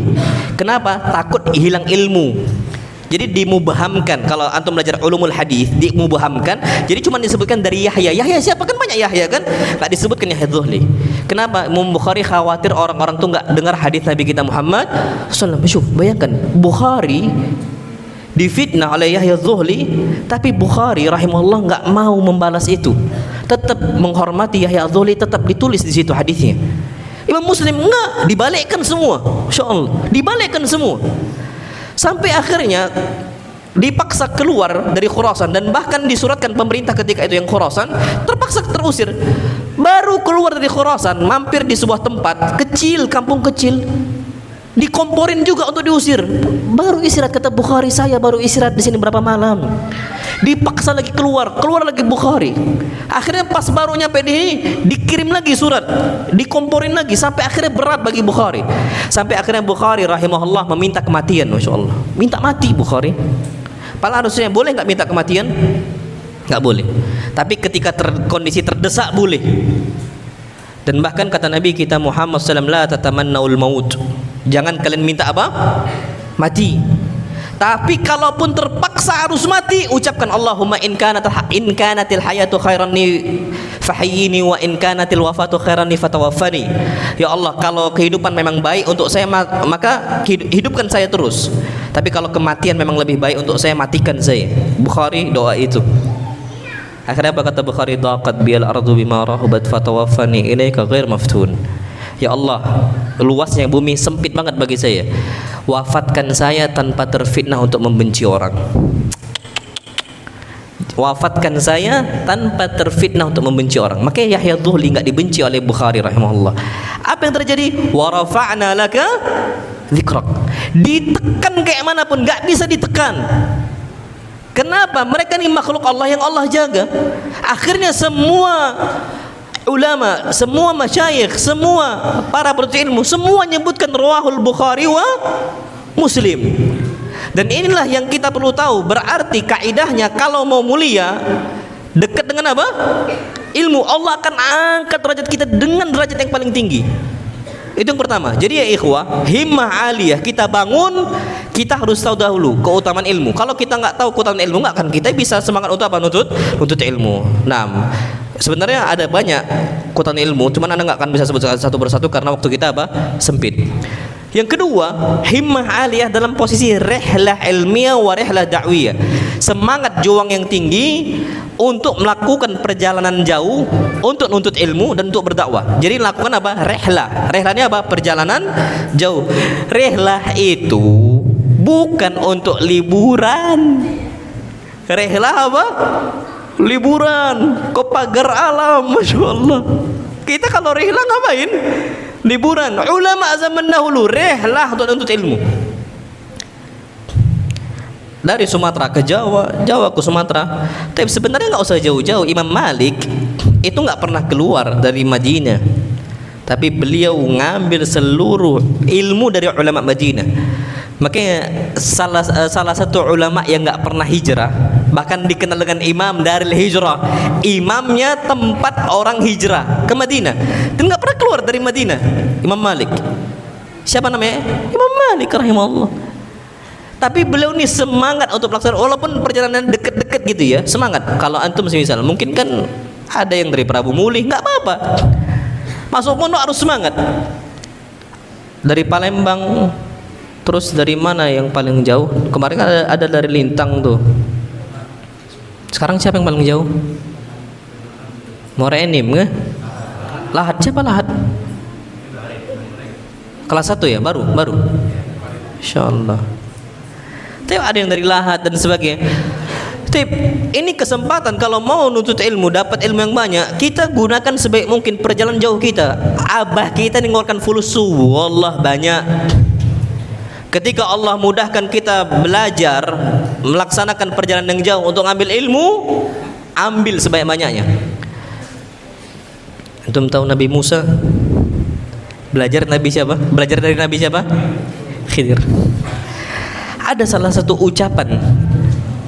Kenapa? Takut hilang ilmu. Jadi dimubhamkan. Kalau antum belajar ulumul hadis, dimubhamkan. Jadi cuma disebutkan dari Yahya. Yahya siapa? Kan banyak Yahya kan? Nggak disebutkan Yahya Az-Zuhli. Kenapa? Imam Bukhari khawatir orang-orang tuh nggak dengar hadis Nabi kita Muhammad sallallahu alaihi wasallam. Bayangkan Bukhari difitnah oleh Yahya Az-Zuhli, tapi Bukhari rahimahullah nggak mau membalas itu, tetap menghormati Yahya Az-Zuhli, tetap ditulis di situ hadisnya. Imam Muslim enggak, dibalikkan semua, Masya Allah, dibalikkan semua. Sampai akhirnya dipaksa keluar dari Khurasan, dan bahkan disuratkan pemerintah ketika itu yang Khurasan terpaksa terusir. Baru keluar dari Khurasan, mampir di sebuah tempat kecil, kampung kecil, dikomporin juga untuk diusir. Baru istirahat, kata Bukhari, saya baru istirahat di sini berapa malam. Dipaksa lagi keluar lagi Bukhari. Akhirnya pas baru nyampe dikirim lagi surat, dikomporin lagi, sampai akhirnya berat bagi Bukhari. Sampai akhirnya Bukhari rahimahullah meminta kematian, Masya Allah, minta mati Bukhari. Padahal harusnya boleh nggak minta kematian? Nggak boleh. Tapi ketika kondisi terdesak boleh. Dan bahkan kata Nabi kita Muhammad SAW, la tatamannaul maut, jangan kalian minta apa? Mati. Tapi kalaupun terpaksa harus mati, ucapkan Allahumma in kanatil hayatu khairan li fahyini wa in kanatil wafatu khairan li fatawaffani. Ya Allah, kalau kehidupan memang baik untuk saya, maka hidupkan saya terus. Tapi kalau kematian memang lebih baik untuk saya, matikan saya. Bukhari doa itu. Akhirnya apa kata Bukhari? Daqat bil ardu bima rahubat fatawaffani ilaika ghair maftun. Ya Allah, luasnya bumi sempit banget bagi saya. Wafatkan saya tanpa terfitnah untuk membenci orang. Wafatkan saya tanpa terfitnah untuk membenci orang. Makanya Yahya Dhuhli enggak dibenci oleh Bukhari rahimahullah. Apa yang terjadi? Wa rafa'na laka dzikrak. Ditekan kayak manapun enggak bisa ditekan. Kenapa? Mereka ini makhluk Allah yang Allah jaga. Akhirnya semua ulama, semua masyayikh, semua para penuntut ilmu, semua menyebutkan rawahul Bukhari wa Muslim. Dan inilah yang kita perlu tahu. Berarti kaidahnya kalau mau mulia, dekat dengan apa? Ilmu. Allah akan angkat derajat kita dengan derajat yang paling tinggi. Itu yang pertama. Jadi ya ikhwah, himmah aliyah kita bangun, kita harus tahu dahulu keutamaan ilmu. Kalau kita nggak tahu keutamaan ilmu, nggak akan kita bisa semangat untuk apa? Nuntut ilmu. Nah, sebenarnya ada banyak keutamaan ilmu, cuman anda nggak akan bisa sebut satu persatu karena waktu kita apa? Sempit. Yang kedua, himmah aliyah dalam posisi rihlah ilmiah wa rihlah da'wiyah. Semangat juang yang tinggi untuk melakukan perjalanan jauh untuk nuntut ilmu dan untuk berdakwah. Jadi lakukan apa? Rihlah. Rihlah ini apa? Perjalanan jauh. Rihlah itu bukan untuk liburan. Rihlah apa? Liburan ke pagar alam, masya Allah. Kita kalau rihlah ngapain? Liburan. Ulama zaman dahulu rihlah untuk nuntut ilmu. Dari Sumatera ke Jawa, Jawa ke Sumatera. Tapi sebenarnya nggak usah jauh-jauh. Imam Malik itu nggak pernah keluar dari Madinah, tapi beliau ngambil seluruh ilmu dari ulama Madinah. Makanya salah satu ulama yang nggak pernah hijrah, bahkan dikenal dengan imam daril hijrah, imamnya tempat orang hijrah ke Madinah, dan nggak pernah keluar dari Madinah. Imam Malik. Siapa namanya? Imam Malik rahimahullah. Tapi beliau ini semangat untuk pelaksanaan, walaupun perjalanan deket-deket gitu ya, semangat. Kalau antum misal, mungkin kan ada yang dari Prabu Muli, nggak apa-apa. Masuk pondok harus semangat. Dari Palembang. Terus dari mana yang paling jauh? Kemarin kan ada dari Lintang tuh. Sekarang siapa yang paling jauh? Morenim nggak? Lahat, siapa Lahat? Kelas 1 ya, baru. Insyaallah. Tapi ada yang dari Lahat dan sebagainya. Tip, ini kesempatan kalau mau nuntut ilmu, dapat ilmu yang banyak, kita gunakan sebaik mungkin perjalanan jauh kita. Abah kita mengeluarkan fulusu, wallah banyak. Ketika Allah mudahkan kita belajar, melaksanakan perjalanan yang jauh untuk ambil ilmu, ambil sebanyak-banyaknya. Antum tahu Nabi Musa belajar Nabi siapa? Belajar dari Nabi siapa? Khidir. Ada salah satu ucapan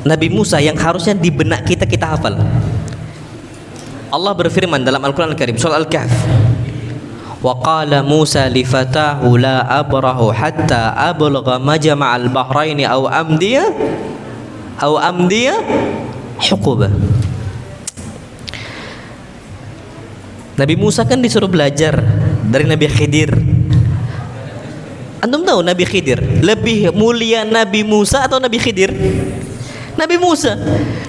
Nabi Musa yang harusnya di benak kita hafal. Allah berfirman dalam Al-Quran Al-Karim, surah Al-Kahf, wa qala Musa li fatahu la abrahu hatta ablugha majma'al bahraini aw amdiya huquba. Nabi Musa kan disuruh belajar dari Nabi Khidir. Antum tahu Nabi Khidir lebih mulia Nabi Musa atau Nabi Khidir? Nabi Musa.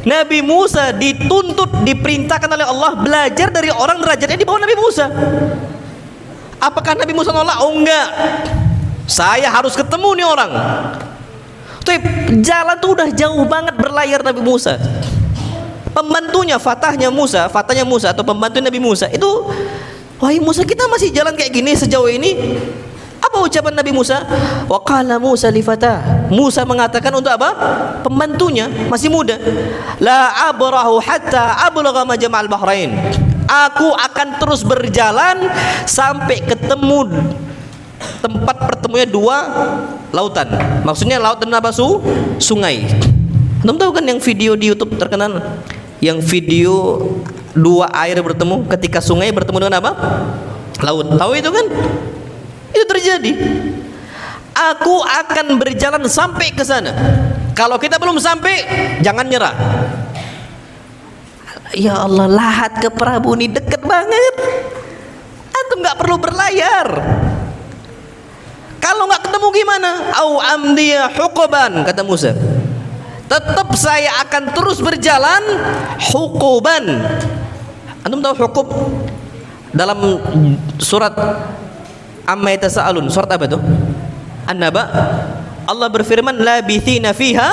Nabi Musa dituntut, diperintahkan oleh Allah belajar dari orang derajatnya di bawah Nabi Musa. Apakah Nabi Musa nolak? Oh enggak, saya harus ketemu nih orang. Tuh, jalan tuh udah jauh banget berlayar Nabi Musa. Pembantunya, fatahnya Musa atau pembantu Nabi Musa itu, wahai Musa, kita masih jalan kayak gini sejauh ini. Apa ucapan Nabi Musa? Wa qala Musa li fatah. Musa mengatakan untuk apa? Pembantunya, masih muda. La abrahu hatta ablugha majma'al bahrain. Aku akan terus berjalan sampai ketemu tempat pertemunya dua lautan. Maksudnya laut dan apa? Sungai. Kamu tahu kan yang video di YouTube terkenal, yang video dua air bertemu ketika sungai bertemu dengan apa? Laut. Tahu itu kan? Itu terjadi. Aku akan berjalan sampai ke sana. Kalau kita belum sampai, jangan nyerah. Ya Allah, Lahat ke Prabu ini deket banget. Antum nggak perlu berlayar. Kalau nggak ketemu gimana? Au amdiya huquban, kata Musa. Tetap saya akan terus berjalan huquban. Antum tahu huqub? Dalam surat Amma Yatasaalun, surat apa itu? An-Naba. Allah berfirman labithina fiha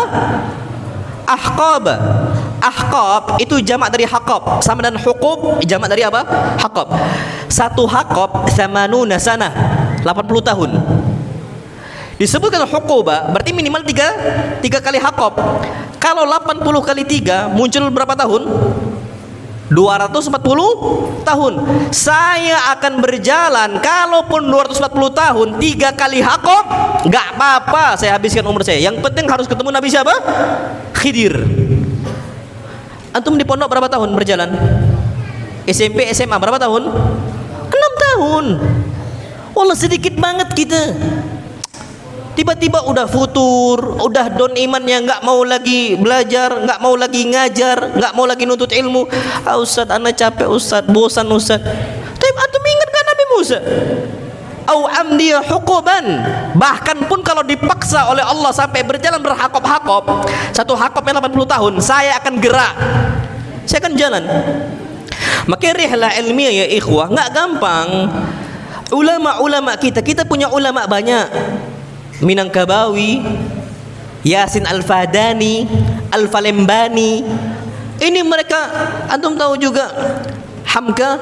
ahqaba. Ahqab itu jamak dari haqab, sama dengan huqub jamak dari apa? Haqab. Satu haqab 80 sanah, 80 tahun. Disebutkan huquba berarti minimal 3 kali haqab. Kalau 80 kali 3 muncul berapa tahun? 240 tahun. Saya akan berjalan kalaupun 240 tahun 3 kali haqab, enggak apa-apa saya habiskan umur saya. Yang penting harus ketemu Nabi siapa? Khidir. Antum di pondok berapa tahun berjalan? SMP, SMA berapa tahun? 6 tahun. Wallah sedikit banget kita. Tiba-tiba udah futur, udah don imannya, nggak mau lagi belajar, nggak mau lagi ngajar, nggak mau lagi nuntut ilmu. Ah Ustaz, anak capek Ustaz, bosan Ustaz. Tapi antum ingat kan Nabi Musa? Au amdiya huquban. Bahkan pun kalau dipaksa oleh Allah sampai berjalan berhakop-hakop, satu hakopnya 80 tahun, saya akan gerak, saya akan jalan. Maka rihlah ilmiah ya ikhwah nggak gampang. Ulama-ulama kita punya ulama banyak. Minangkabawi, Yasin Al-Fadani, Al-Falembani. Ini mereka, antum tahu juga Hamka,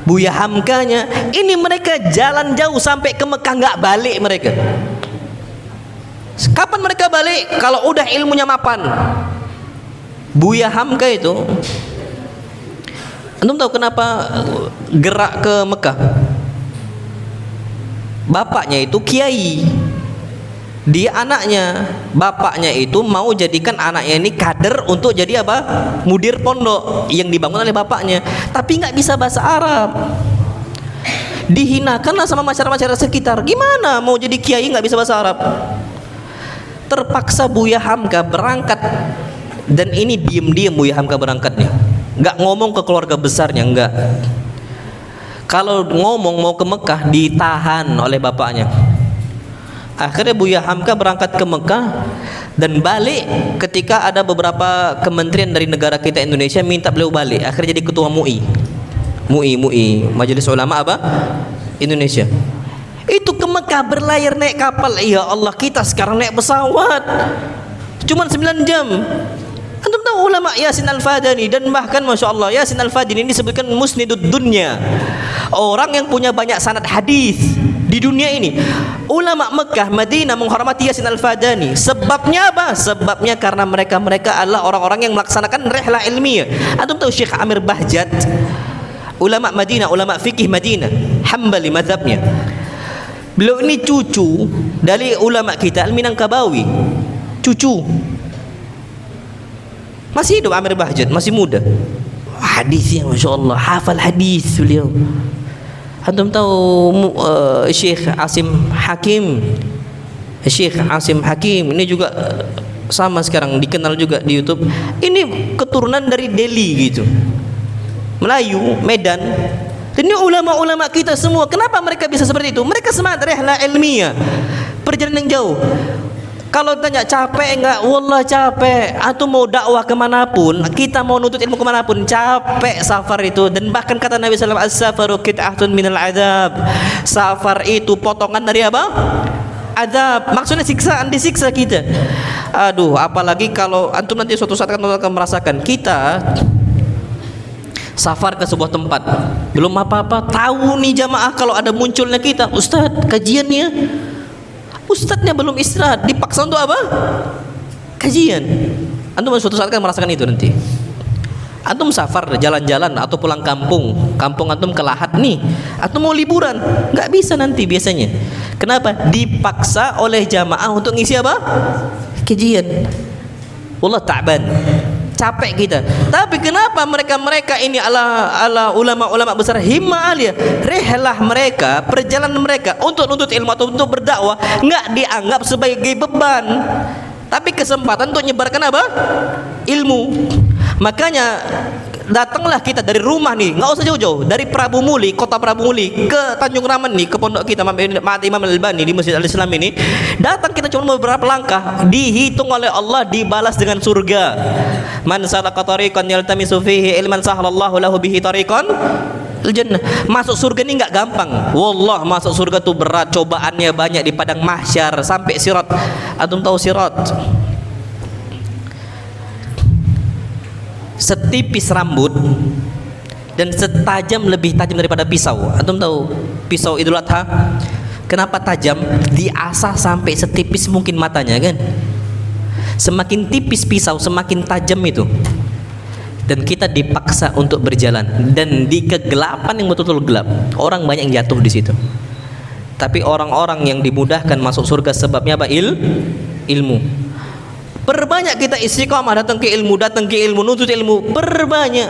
Buya Hamkanya. Ini mereka jalan jauh sampai ke Mekah nggak balik mereka. Kapan mereka balik? Kalau udah ilmunya mapan. Buya Hamka itu, antum tahu kenapa gerak ke Mekah? Bapaknya itu kiai, dia anaknya. Bapaknya itu mau jadikan anaknya ini kader untuk jadi apa? Mudir pondok yang dibangun oleh bapaknya. Tapi nggak bisa bahasa Arab, dihinakanlah sama masyarakat sekitar. Gimana mau jadi kiai nggak bisa bahasa Arab? Terpaksa Buya Hamka berangkat. Dan ini diem-diem Buya Hamka berangkatnya, nggak ngomong ke keluarga besarnya, nggak. Kalau ngomong mau ke Mekah ditahan oleh bapaknya. Akhirnya Buya Hamka berangkat ke Mekah dan balik ketika ada beberapa kementerian dari negara kita Indonesia minta beliau balik. Akhirnya jadi ketua MUI, Majelis Ulama apa? Indonesia. Itu ke Mekah berlayar naik kapal. Ya Allah, kita sekarang naik pesawat cuman 9 jam. Antum tahu ulama Yasin Al-Fadani, dan bahkan Masya Allah Yasin Al-Fadani ini disebutkan musnidud dunya, orang yang punya banyak sanad hadis di dunia ini. Ulama Mekah, Madinah menghormati Yasin Al-Fadani. Sebabnya apa? Sebabnya karena mereka adalah orang-orang yang melaksanakan rihlah ilmiah. Antum tahu Syekh Amir Bahjat, ulama Madinah, ulama fikih Madinah, Hambali mazhabnya. Beliau ini cucu dari ulama kita Al-Minangkabawi, cucu. Masih hidup Amir Bahjat, masih muda. Hadisnya Masya Allah, hafal hadis beliau. Antum tahu Syekh Asim Hakim? Syekh Asim Hakim ini juga sama sekarang dikenal juga di YouTube. Ini keturunan dari Delhi gitu, Melayu, Medan. Dan ini ulama-ulama kita semua. Kenapa mereka bisa seperti itu? Mereka semangat rihlah ilmiah, perjalanan yang jauh. Kalau tanya capek enggak? Wallah capek. Atau mau dakwah kemanapun, kita mau nuntut ilmu kemanapun, capek safar itu. Dan bahkan kata Nabi SAW, as-safaru qit'atun minal adab. Safar itu potongan dari apa? Adab. Maksudnya siksaan, disiksa kita. Aduh, apalagi kalau antum nanti suatu saat akan merasakan kita safar ke sebuah tempat, belum apa-apa, tahu nih jamaah kalau ada munculnya kita, Ustaz kajiannya, Ustadznya belum istirahat, dipaksa untuk apa? Kajian. Antum suatu saat akan merasakan itu nanti. Antum safar, jalan-jalan atau pulang kampung, kampung antum ke Lahat nih, atau mau liburan, nggak bisa nanti biasanya. Kenapa? Dipaksa oleh jamaah untuk ngisi apa? Kajian. Wallah ta'ban, capek kita. Tapi kenapa mereka ini ala ulama-ulama besar himmah aliyah, rihlah mereka, perjalanan mereka untuk nuntut ilmu atau untuk berdakwah nggak dianggap sebagai beban. tapi kesempatan untuk menyebarkan apa? Ilmu. Makanya datanglah kita dari rumah nih, nggak usah jauh-jauh, dari Prabu Muli, kota Prabu Muli ke Tanjung Raman nih, ke pondok kita Ma'at Imam Al-Albani di Masjid Al-Islam ini. Datang kita cuma beberapa langkah, dihitung oleh Allah, dibalas dengan surga. Man salaka tariqan yaltamisu fihi ilman sahalallahu lahu bihi tariqan al-jannah. Masuk surga ini nggak gampang. Wallah, masuk surga tuh berat, cobaannya banyak di padang mahsyar sampai sirat. Antum tahu sirat? Setipis rambut dan setajam, lebih tajam daripada pisau. Antum tahu pisau Idul Adha kenapa tajam? Diasah sampai setipis mungkin matanya kan. Semakin tipis pisau semakin tajam itu. Dan kita dipaksa untuk berjalan dan di kegelapan yang betul-betul gelap. Orang banyak yang jatuh di situ. Tapi orang-orang yang dimudahkan masuk surga sebabnya apa? Ilmu. Perbanyak kita istiqamah, datang ke ilmu, nuntut ilmu, perbanyak.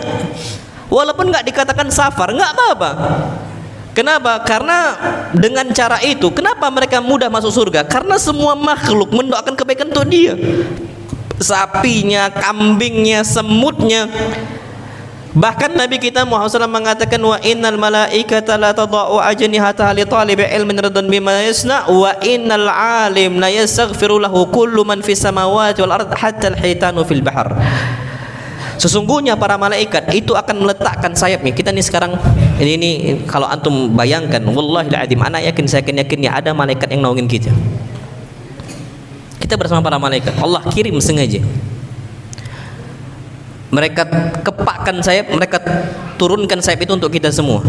Walaupun nggak dikatakan safar, nggak apa-apa. Kenapa? Karena dengan cara itu, kenapa mereka mudah masuk surga? Karena semua makhluk mendoakan kebaikan untuk dia. Sapinya, kambingnya, semutnya. Bahkan Nabi kita Muhammad SAW mengatakan, wa innal malaikata la tadau ajnihataha li talibi ilmin ridan bima yasna wa innal alim la yastaghfiru lahu kullu man fis samawati wal ard hatta al hitanu fil bahr. Sesungguhnya para malaikat itu akan meletakkan sayapnya. Kita nih sekarang ini kalau antum bayangkan, wallahi alazim, ana yakin, saya yakinnya ada malaikat yang naungin kita. Kita bersama para malaikat, Allah kirim sengaja. Mereka kepakkan sayap, mereka turunkan sayap itu untuk kita semua.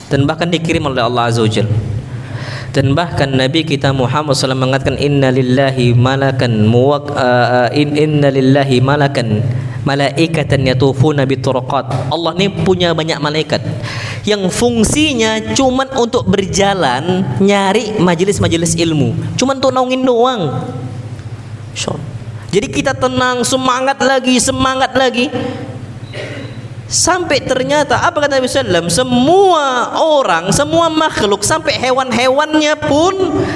Dan bahkan dikirim oleh Allah Azza wa Jalla. Dan bahkan Nabi kita Muhammad SAW mengatakan, inna lillahi malakan malaikatan yatufuna biturqat. Allah ini punya banyak malaikat yang fungsinya cuman untuk berjalan nyari majelis-majelis ilmu, cuman untuk naungin doang. Jadi kita tenang, semangat lagi, sampai ternyata apa kata Nabi SAW? Semua orang, semua makhluk, sampai hewan-hewannya pun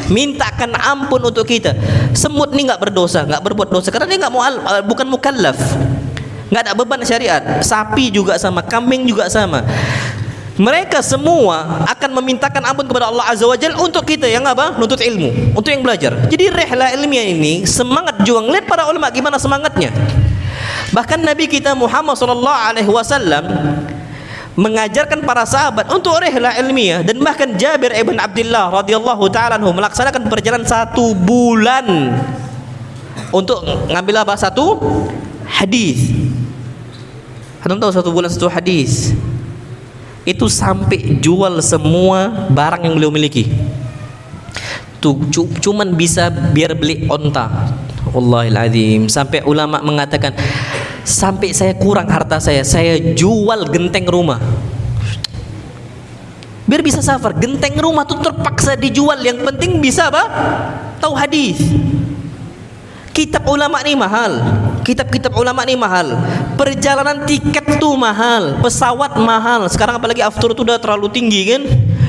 mintakan ampun untuk kita. Semut ini nggak berdosa, nggak berbuat dosa karena dia bukan mukallaf, nggak ada beban syariat. Sapi juga sama, kambing juga sama. Mereka semua akan memintakan ampun kepada Allah Azza wa Jalla untuk kita yang apa? Nuntut ilmu, untuk yang belajar. Jadi rehla ilmiah ini semangat juang. Lihat para ulama gimana semangatnya. Bahkan Nabi kita Muhammad SAW mengajarkan para sahabat untuk rehla ilmiah. Dan bahkan Jabir ibn Abdullah radhiyallahu ta'ala anhu melaksanakan perjalanan 1 bulan untuk ngambil apa? 1 hadis. Anda tahu 1 bulan 1 hadis itu sampai jual semua barang yang beliau miliki. Tuh cuman bisa biar beli onta. Wallahil azim, sampai ulama mengatakan sampai saya kurang harta saya jual genteng rumah biar bisa safar. Genteng rumah tuh terpaksa dijual, yang penting bisa apa? Tahu hadis. Kitab ulama nih mahal, kitab-kitab ulama nih mahal, perjalanan tiket tuh mahal, pesawat mahal. Sekarang apalagi aftur tuh udah terlalu tinggi kan,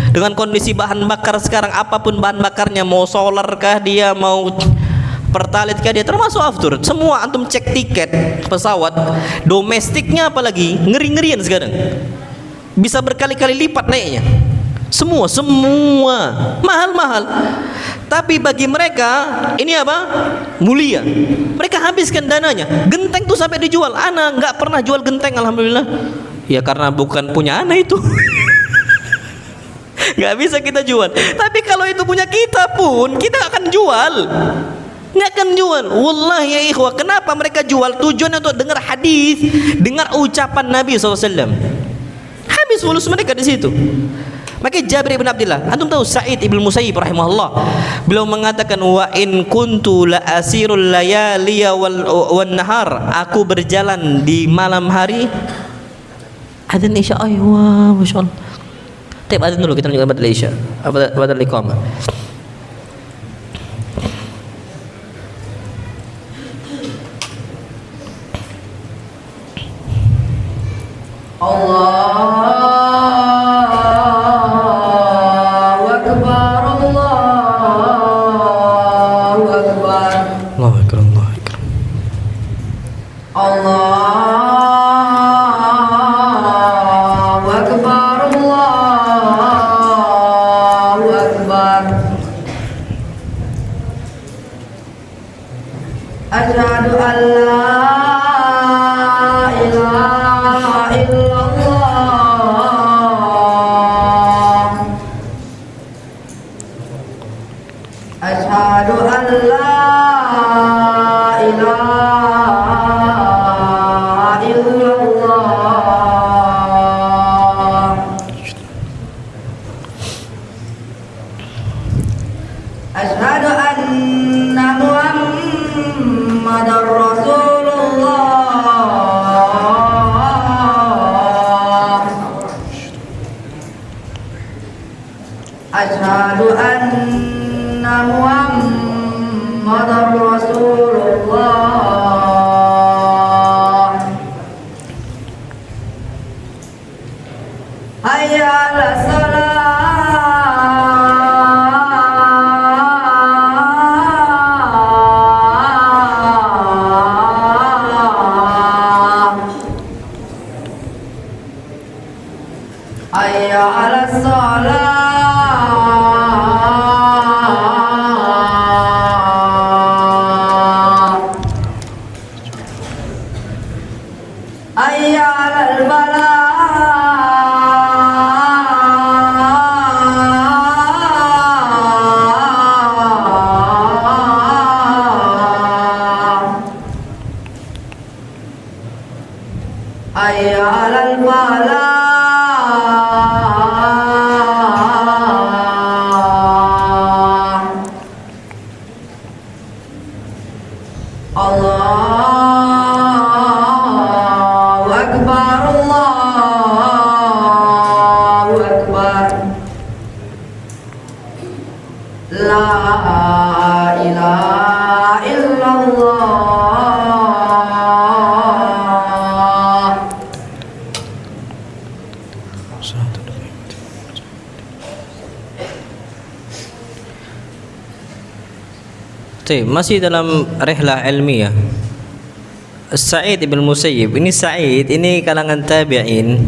dengan kondisi bahan bakar sekarang, apapun bahan bakarnya, mau solar kah dia, mau pertalite kah dia, termasuk aftur. Semua antum cek tiket pesawat domestiknya apalagi ngeri-ngerian sekarang, bisa berkali-kali lipat naiknya. Semua mahal-mahal. Tapi bagi mereka ini apa? Mulia. Mereka habiskan dananya. Genteng tuh sampai dijual. Ana nggak pernah jual genteng, alhamdulillah. Ya karena bukan punya ana itu. Nggak bisa kita jual. Tapi kalau itu punya kita pun, kita akan jual. Nggak akan jual. Wallahi ya ikhwah, kenapa mereka jual? Tujuannya untuk dengar hadis, dengar ucapan Nabi SAW. Habis fulus mereka di situ. Maka Jabir ibn Abdullah, antum tahu Sa'id ibn Musayyib rahimahullah, beliau mengatakan, wa in kuntu la asirul layaliya wal nahar, aku berjalan di malam hari. Adzan isya, wah masyaallah. Tapi adzan dulu, kita lanjutkan pada isya, pada iqamah. Allahu Akbar, Allahu Akbar. ala salah, hayya ala salah, hayya alal falah, hayya alal falah. Allahu Akbar, Allahu Akbar, la ilaha illallah. Masih dalam rihlah ilmiah. Sa'id ibn Musayyib, ini Sa'id, ini kalangan tabi'in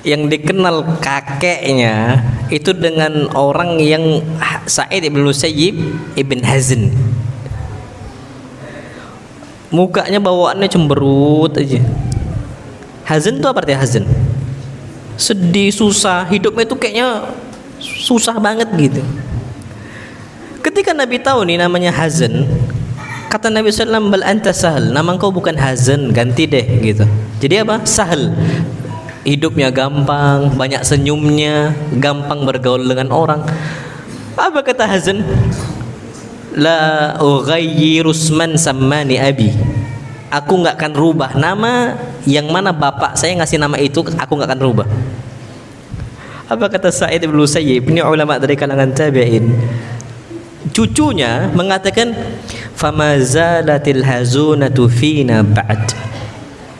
yang dikenal kakeknya itu dengan orang yang Sa'id ibn Musayyib ibn Hazn. Mukanya bawaannya cemberut aja. Hazn itu apa artinya hazn? Sedih, susah, hidupnya itu kayaknya susah banget gitu. Ketika Nabi tahu nih namanya Hazn, kata Nabi SAW, bal anta sahal, nama engkau bukan Hazn, ganti deh gitu. Jadi apa? Sahal, hidupnya gampang, banyak senyumnya, gampang bergaul dengan orang. Apa kata Hazn? La ughayyiru man sammani abi, aku nggak akan rubah nama yang mana bapak saya ngasih nama itu, aku nggak akan rubah. Apa kata Sa'id ibn Musayyib, ini ulama dari kalangan tabi'in, cucunya mengatakan fama zalatil hazunatu fina ba'd,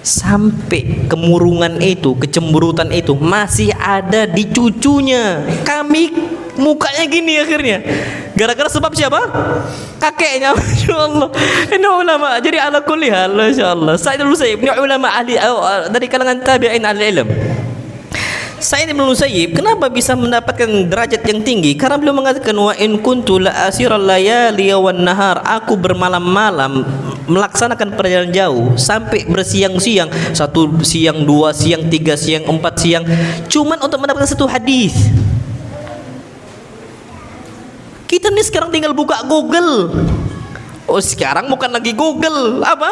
sampai kemurungan itu, kecemburutan itu masih ada di cucunya. Kami mukanya gini akhirnya gara-gara sebab siapa? Kakeknya. Masyaallah, ini ulama. Jadi ala kulli hal, masyaallah, Sa'id ibn Musayyib ini ulama ahli dari kalangan tabi'in ahli ilm. Sa'id ibn Musayyib kenapa bisa mendapatkan derajat yang tinggi? Karena beliau mengatakan wa in kuntu la asiral layali wan nahar, aku bermalam-malam melaksanakan perjalanan jauh sampai bersiang-siang, 1 siang, 2 siang, 3 siang, 4 siang, cuman untuk mendapatkan satu hadis. Kita nih sekarang tinggal buka Google. Oh, sekarang bukan lagi Google, apa?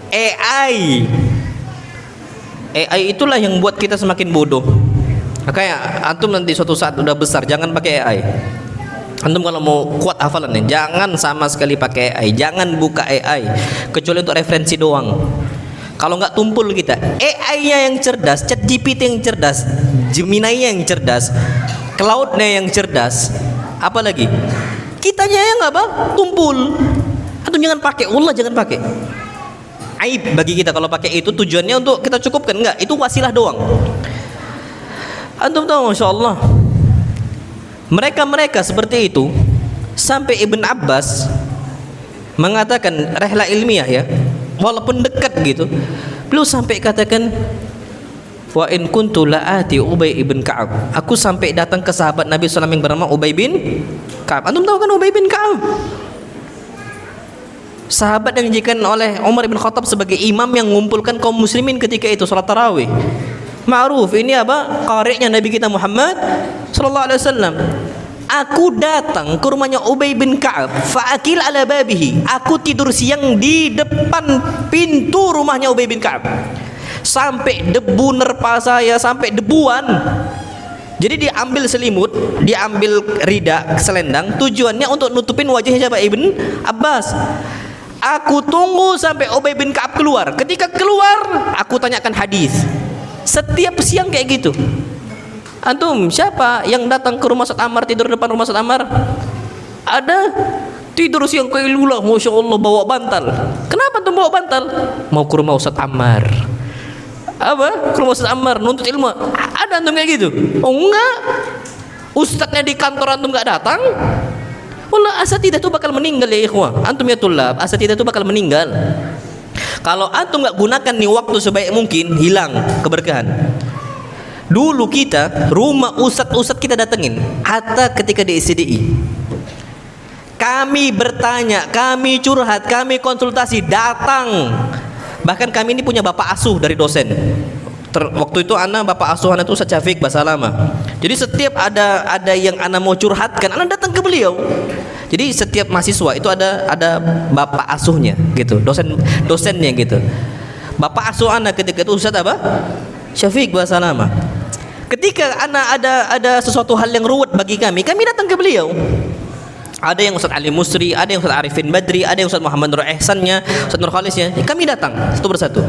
AI itulah yang buat kita semakin bodoh. Kayak antum nanti suatu saat udah besar jangan pakai AI. Antum kalau mau kuat hafalannya jangan sama sekali pakai AI, jangan buka AI kecuali untuk referensi doang. Kalau nggak tumpul kita. AI-nya yang cerdas, ChatGPT yang cerdas, Gemini yang cerdas, Cloud-nya yang cerdas, apalagi kitanya yang apa? Tumpul. Antum jangan pakai, wallah jangan pakai. Aib bagi kita kalau pakai itu, tujuannya untuk kita cukupkan, enggak, itu wasilah doang. Antum tahu, Masya Allah, mereka seperti itu sampai Ibn Abbas mengatakan rihlah ilmiah ya, walaupun dekat gitu, beliau sampai katakan wa in kuntu la'ati Ubay ibn Ka'ab, aku sampai datang ke sahabat Nabi SAW yang bernama Ubay bin Ka'ab. Antum tahu kan Ubay bin Ka'ab? Sahabat yang dijadikan oleh Umar bin Khattab sebagai imam yang mengumpulkan kaum muslimin ketika itu salat tarawih. Ma'ruf, ini apa? Qari'nya Nabi kita Muhammad sallallahu alaihi wasallam. Aku datang ke rumahnya Ubay bin Ka'ab, fa'akil ala babihi. Aku tidur siang di depan pintu rumahnya Ubay bin Ka'ab. Sampai debu nerpa saya, sampai debuan. Jadi dia ambil selimut, dia ambil rida, selendang, tujuannya untuk nutupin wajahnya siapa? Ibn Abbas. Aku tunggu sampai Ubay bin Ka'ab keluar. Ketika keluar, aku tanyakan hadis. Setiap siang kayak gitu. Antum, siapa yang datang ke rumah Ustaz Ammar, tidur depan rumah Ustaz Ammar? Ada. Tidur siang kayak lulah, Masya Allah, bawa bantal. Kenapa tuh bawa bantal? Mau ke rumah Ustaz Ammar. Apa? Ke rumah Ustaz Ammar nuntut ilmu. Ada antum kayak gitu? Oh enggak. Ustadznya di kantor antum enggak datang. Wallah, asatidah itu bakal meninggal ya ikhwah. Antum ya tulab, asatidah itu bakal meninggal. Kalau antum enggak gunakan nih waktu sebaik mungkin, hilang keberkahan. Dulu kita rumah ustadz kita datengin, hatta ketika di SCDI. Kami bertanya, kami curhat, kami konsultasi, datang. Bahkan kami ini punya bapak asuh dari dosen. Waktu itu bapak asuh itu Ustaz Syafiq Basalama. Jadi setiap ada yang ana mau curhatkan, ana datang ke beliau. Jadi setiap mahasiswa itu ada bapak asuhnya gitu, dosennya gitu. Bapak asuh ana ketika itu Ustaz apa? Syafiq Basalama. Ketika ada sesuatu hal yang ruwet bagi kami datang ke beliau. Ada yang Ustaz Ali Musri, ada yang Ustaz Arifin Badri, ada yang Ustaz Muhammad Nur Ihsannya, Ustaz Nur Khalisnya. Kami datang satu persatu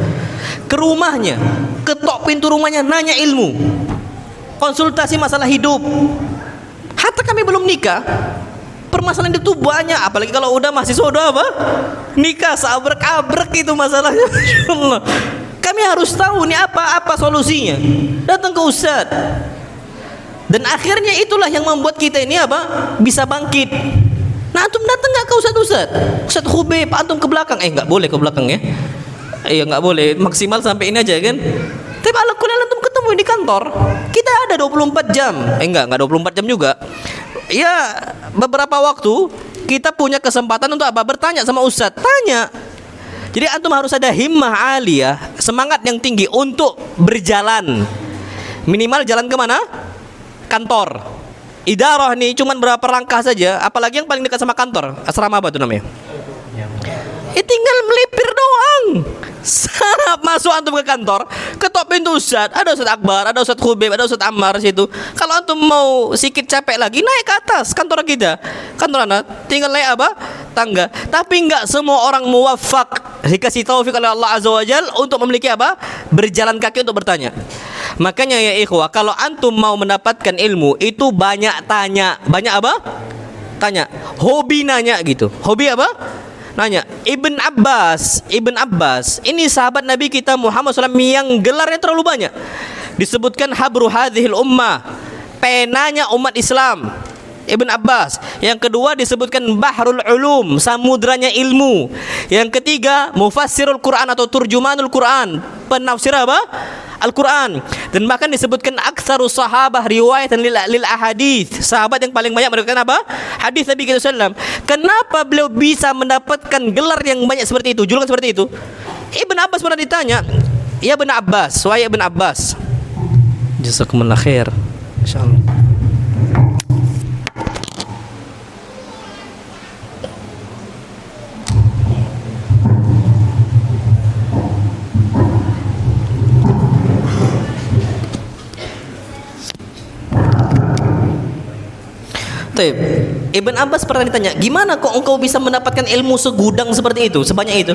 ke rumahnya, ketok pintu rumahnya, nanya ilmu, konsultasi masalah hidup. Hatta kami belum nikah, permasalahan itu banyak. Apalagi kalau udah mahasiswa udah apa? Nikah sabrek-abrek itu masalahnya. Insyaallah. Kami harus tahu nih apa solusinya. Datang ke Ustaz. Dan akhirnya itulah yang membuat kita ini apa? Bisa bangkit. Nah, antum datang enggak ke Ustaz? Ustaz Khubib, antum ke belakang. Enggak boleh ke belakang ya. Iya, enggak boleh. Maksimal sampai ini aja kan. Tapi ala kulli antum ketemu di kantor. Kita ada 24 jam. Enggak 24 jam juga. Ya, beberapa waktu kita punya kesempatan untuk apa? Bertanya sama Ustaz. Tanya. Jadi antum harus ada himmah aliyah, semangat yang tinggi untuk berjalan. Minimal jalan kemana? Kantor. Idarah nih cuman berapa langkah saja, apalagi yang paling dekat sama kantor. Asrama apa tuh namanya? Tinggal melipir doang. Sarap masuk antum ke kantor, ketok pintu Ustaz, ada Ustaz Akbar, ada Ustaz Khubib, ada Ustaz Ammar situ. Kalau antum mau sikit capek lagi, naik ke atas kantor kita. Kantor anak tinggal naik apa? Tangga. Tapi enggak semua orang muwaffaq, dikasih taufik oleh Allah Azza wa Jalla untuk memiliki apa? Berjalan kaki untuk bertanya. Makanya ya ikhwah, kalau antum mau mendapatkan ilmu itu banyak tanya. Banyak apa? Tanya. Hobi nanya gitu. Hobi apa? Nanya. Ibn Abbas ini sahabat Nabi kita Muhammad SAW yang gelarnya terlalu banyak. Disebutkan habru hadhil ummah, penanya umat Islam, Ibn Abbas. Yang kedua disebutkan bahrul ulum, samudranya ilmu. Yang ketiga mufassirul Quran atau turjumanul Quran, penafsir apa? Al-Quran. Dan bahkan disebutkan aktsarus sahabah riwayatan lil ahadits, sahabat yang paling banyak meriwayatkan apa? Hadis Nabi kita sallam. Kenapa beliau bisa mendapatkan gelar yang banyak seperti itu, julukan seperti itu? Ibn Abbas pernah ditanya, ya Ibn Abbas, wahai Ibn Abbas, jazakumullah khair, insyaallah. Ibn Abbas pernah ditanya, gimana kok engkau bisa mendapatkan ilmu segudang seperti itu, sebanyak itu?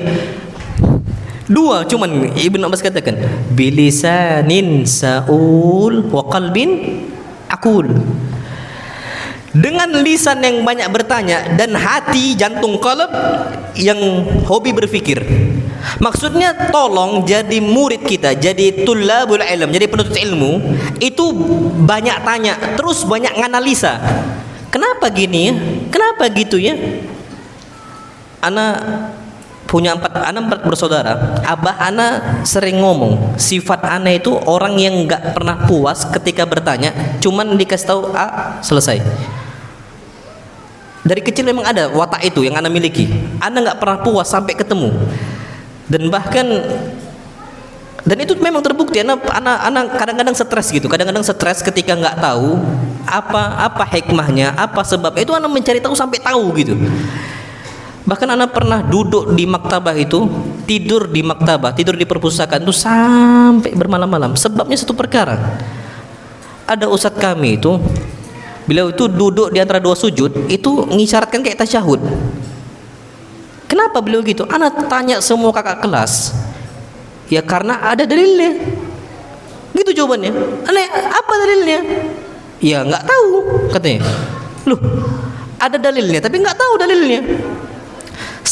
Dua cuman Ibn Abbas katakan, bilisanin saul wa qalbin akul. Dengan lisan yang banyak bertanya dan hati jantung qalb yang hobi berfikir. Maksudnya tolong jadi murid kita, jadi tulabul ilm, jadi penuntut ilmu itu banyak tanya, terus banyak nganalisa. Kenapa gini ya? Kenapa gitu ya? Ana punya empat bersaudara. Abah ana sering ngomong, sifat ana itu orang yang nggak pernah puas ketika bertanya, cuman dikasih tahu selesai. Dari kecil memang ada watak itu yang ana miliki. Ana nggak pernah puas sampai ketemu. Dan bahkan itu memang terbukti. Ana kadang-kadang stres gitu. Kadang-kadang stres ketika nggak tahu apa hikmahnya, apa sebab itu. Ana mencari tahu sampai tahu gitu. Bahkan ana pernah duduk di maktabah itu, tidur di maktabah, tidur di perpustakaan itu sampai bermalam-malam. Sebabnya satu perkara. Ada ustadz kami itu, beliau itu duduk di antara dua sujud, itu ngisyaratkan kayak tasyahud. Kenapa beliau gitu? Ana tanya semua kakak kelas. Ya karena ada dalilnya. Gitu jawabannya. Aneh, apa dalilnya? Ya nggak tahu katanya. Loh, ada dalilnya tapi nggak tahu dalilnya.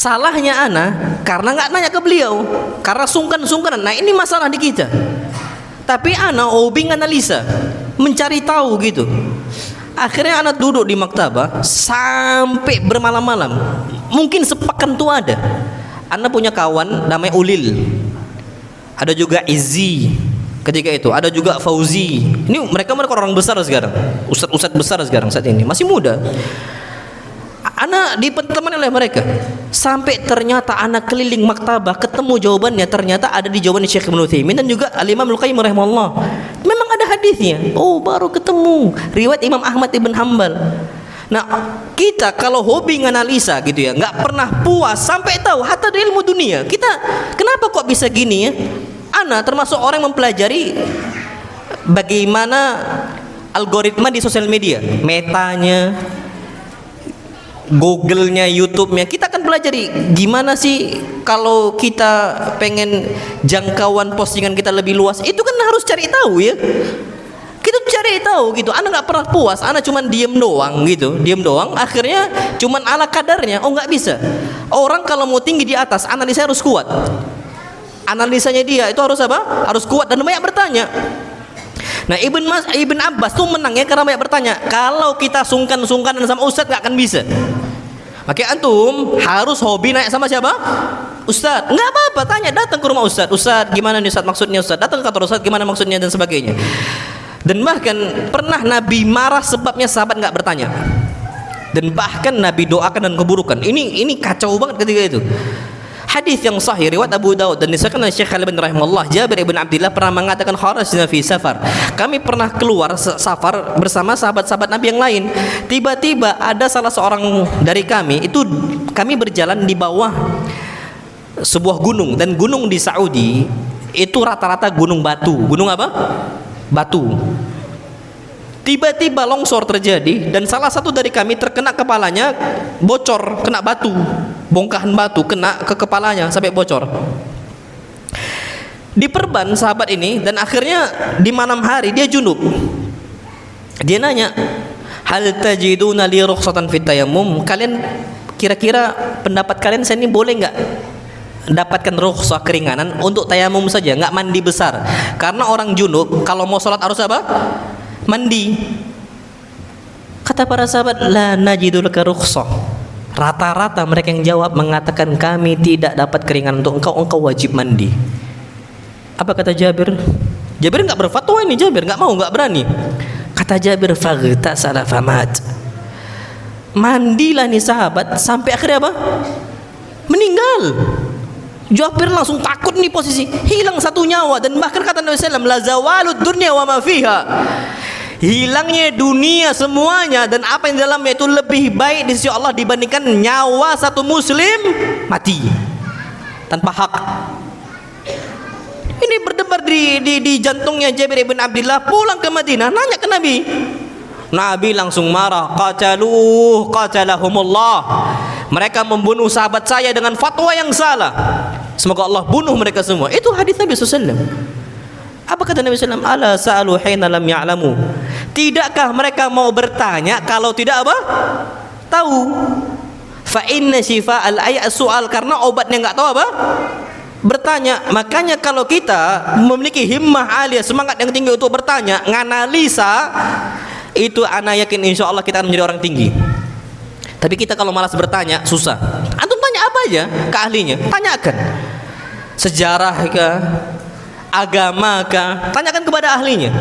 Salahnya ana karena nggak nanya ke beliau, karena sungkan-sungkanan. Nah ini masalah di kita. Tapi ana hobi analisa, mencari tahu gitu. Akhirnya ana duduk di maktabah sampai bermalam-malam. Mungkin sepekan tuh ada. Ana punya kawan namanya Ulil. Ada juga Izzi ketika itu. Ada juga Fauzi. Ini mereka orang besar sekarang. Ustadz besar sekarang saat ini. Masih muda. Ana ditemani oleh mereka. Sampai ternyata ana keliling maktabah ketemu jawabannya, ternyata ada di jawaban Syekh Ibnu Utsaimin dan juga Al-Imam Al-Qayyim rahimahullah. Memang ada hadisnya. Oh, baru ketemu riwayat Imam Ahmad ibn Hanbal. Nah, kita kalau hobi nganalisa gitu ya, nggak pernah puas sampai tahu hatta dari ilmu dunia. Kita kenapa kok bisa gini ya? Ana termasuk orang yang mempelajari bagaimana algoritma di sosial media, metanya, Google-nya, YouTube-nya. Kita akan pelajari gimana sih kalau kita pengen jangkauan postingan kita lebih luas. Itu kan harus cari tahu ya. Kita cari tahu gitu. Ana nggak pernah puas. Ana cuman diem doang gitu, diem doang. Akhirnya cuman ala kadarnya. Oh nggak bisa. Orang kalau mau tinggi di atas, analisa harus kuat. Analisanya dia itu harus apa? Harus kuat dan banyak bertanya. Nah Ibn Abbas tuh menang ya karena banyak bertanya. Kalau kita sungkan-sungkanan sama Ustadz nggak akan bisa. Makanya antum harus hobi naik sama siapa? Ustadz. Nggak apa-apa, tanya, datang ke rumah Ustadz. Ustadz gimana nih Ustadz maksudnya Ustadz? Datang ke kantor Ustadz gimana maksudnya dan sebagainya. Dan bahkan pernah Nabi marah sebabnya sahabat nggak bertanya. Dan bahkan Nabi doakan dan keburukan. Ini kacau banget ketika itu. Hadis yang sahih riwayat Abu Daud dan disahkan oleh Syekh Al-Albani rahimahullah, Jabir bin Abdullah pernah mengatakan kharajna fi safar. Kami pernah keluar safar bersama sahabat-sahabat Nabi yang lain. Tiba-tiba ada salah seorang dari kami, itu kami berjalan di bawah sebuah gunung, dan gunung di Saudi itu rata-rata gunung batu. Gunung apa? Batu. Tiba-tiba longsor terjadi dan salah satu dari kami terkena kepalanya, bocor, kena batu, bongkahan batu kena ke kepalanya sampai bocor. Diperban sahabat ini dan akhirnya di malam hari dia junub. Dia nanya, hal tajiduna li rukhsatan fit tayammum? Kalian kira-kira pendapat kalian saya ini boleh nggak dapatkan rukhsah keringanan untuk tayamum saja, nggak mandi besar? Karena orang junub kalau mau sholat harus apa? Mandi. Kata para sahabat, la najidul rukhsah. Rata-rata mereka yang jawab mengatakan kami tidak dapat keringanan untuk engkau wajib mandi. Apa kata Jabir? Jabir nggak berfatwa ini, Jabir nggak mau, nggak berani. Kata Jabir, faghtasala famat. Mandilah nih sahabat sampai akhirnya apa? Meninggal. Jabir langsung takut nih, posisi hilang satu nyawa. Dan bahkan kata Nabi SAW, la zawalud dunya wa ma fiha. Hilangnya dunia semuanya dan apa yang di dalamnya itu lebih baik di sisi Allah dibandingkan nyawa satu muslim mati tanpa hak. Ini berdebar di jantungnya Jabir bin Abdullah. Pulang ke Madinah nanya ke Nabi. Nabi langsung marah, qatalahumullah. Mereka membunuh sahabat saya dengan fatwa yang salah. Semoga Allah bunuh mereka semua. Itu hadis Nabi SAW. Apa kata Nabi SAW? Ala sa'alu hina lam ya'lamu. Tidakkah mereka mau bertanya kalau tidak apa? Tahu. Fa inna shifa al-ayat soal, karena obatnya nggak tahu apa? Bertanya. Makanya kalau kita memiliki himmah aliyah, semangat yang tinggi untuk bertanya, nganalisa, itu ana yakin insya Allah kita akan menjadi orang tinggi. Tapi kita kalau malas bertanya, susah. Antum tanya apa aja ke ahlinya, tanyakan. Sejarah kah? Agama kah? Tanyakan kepada ahlinya.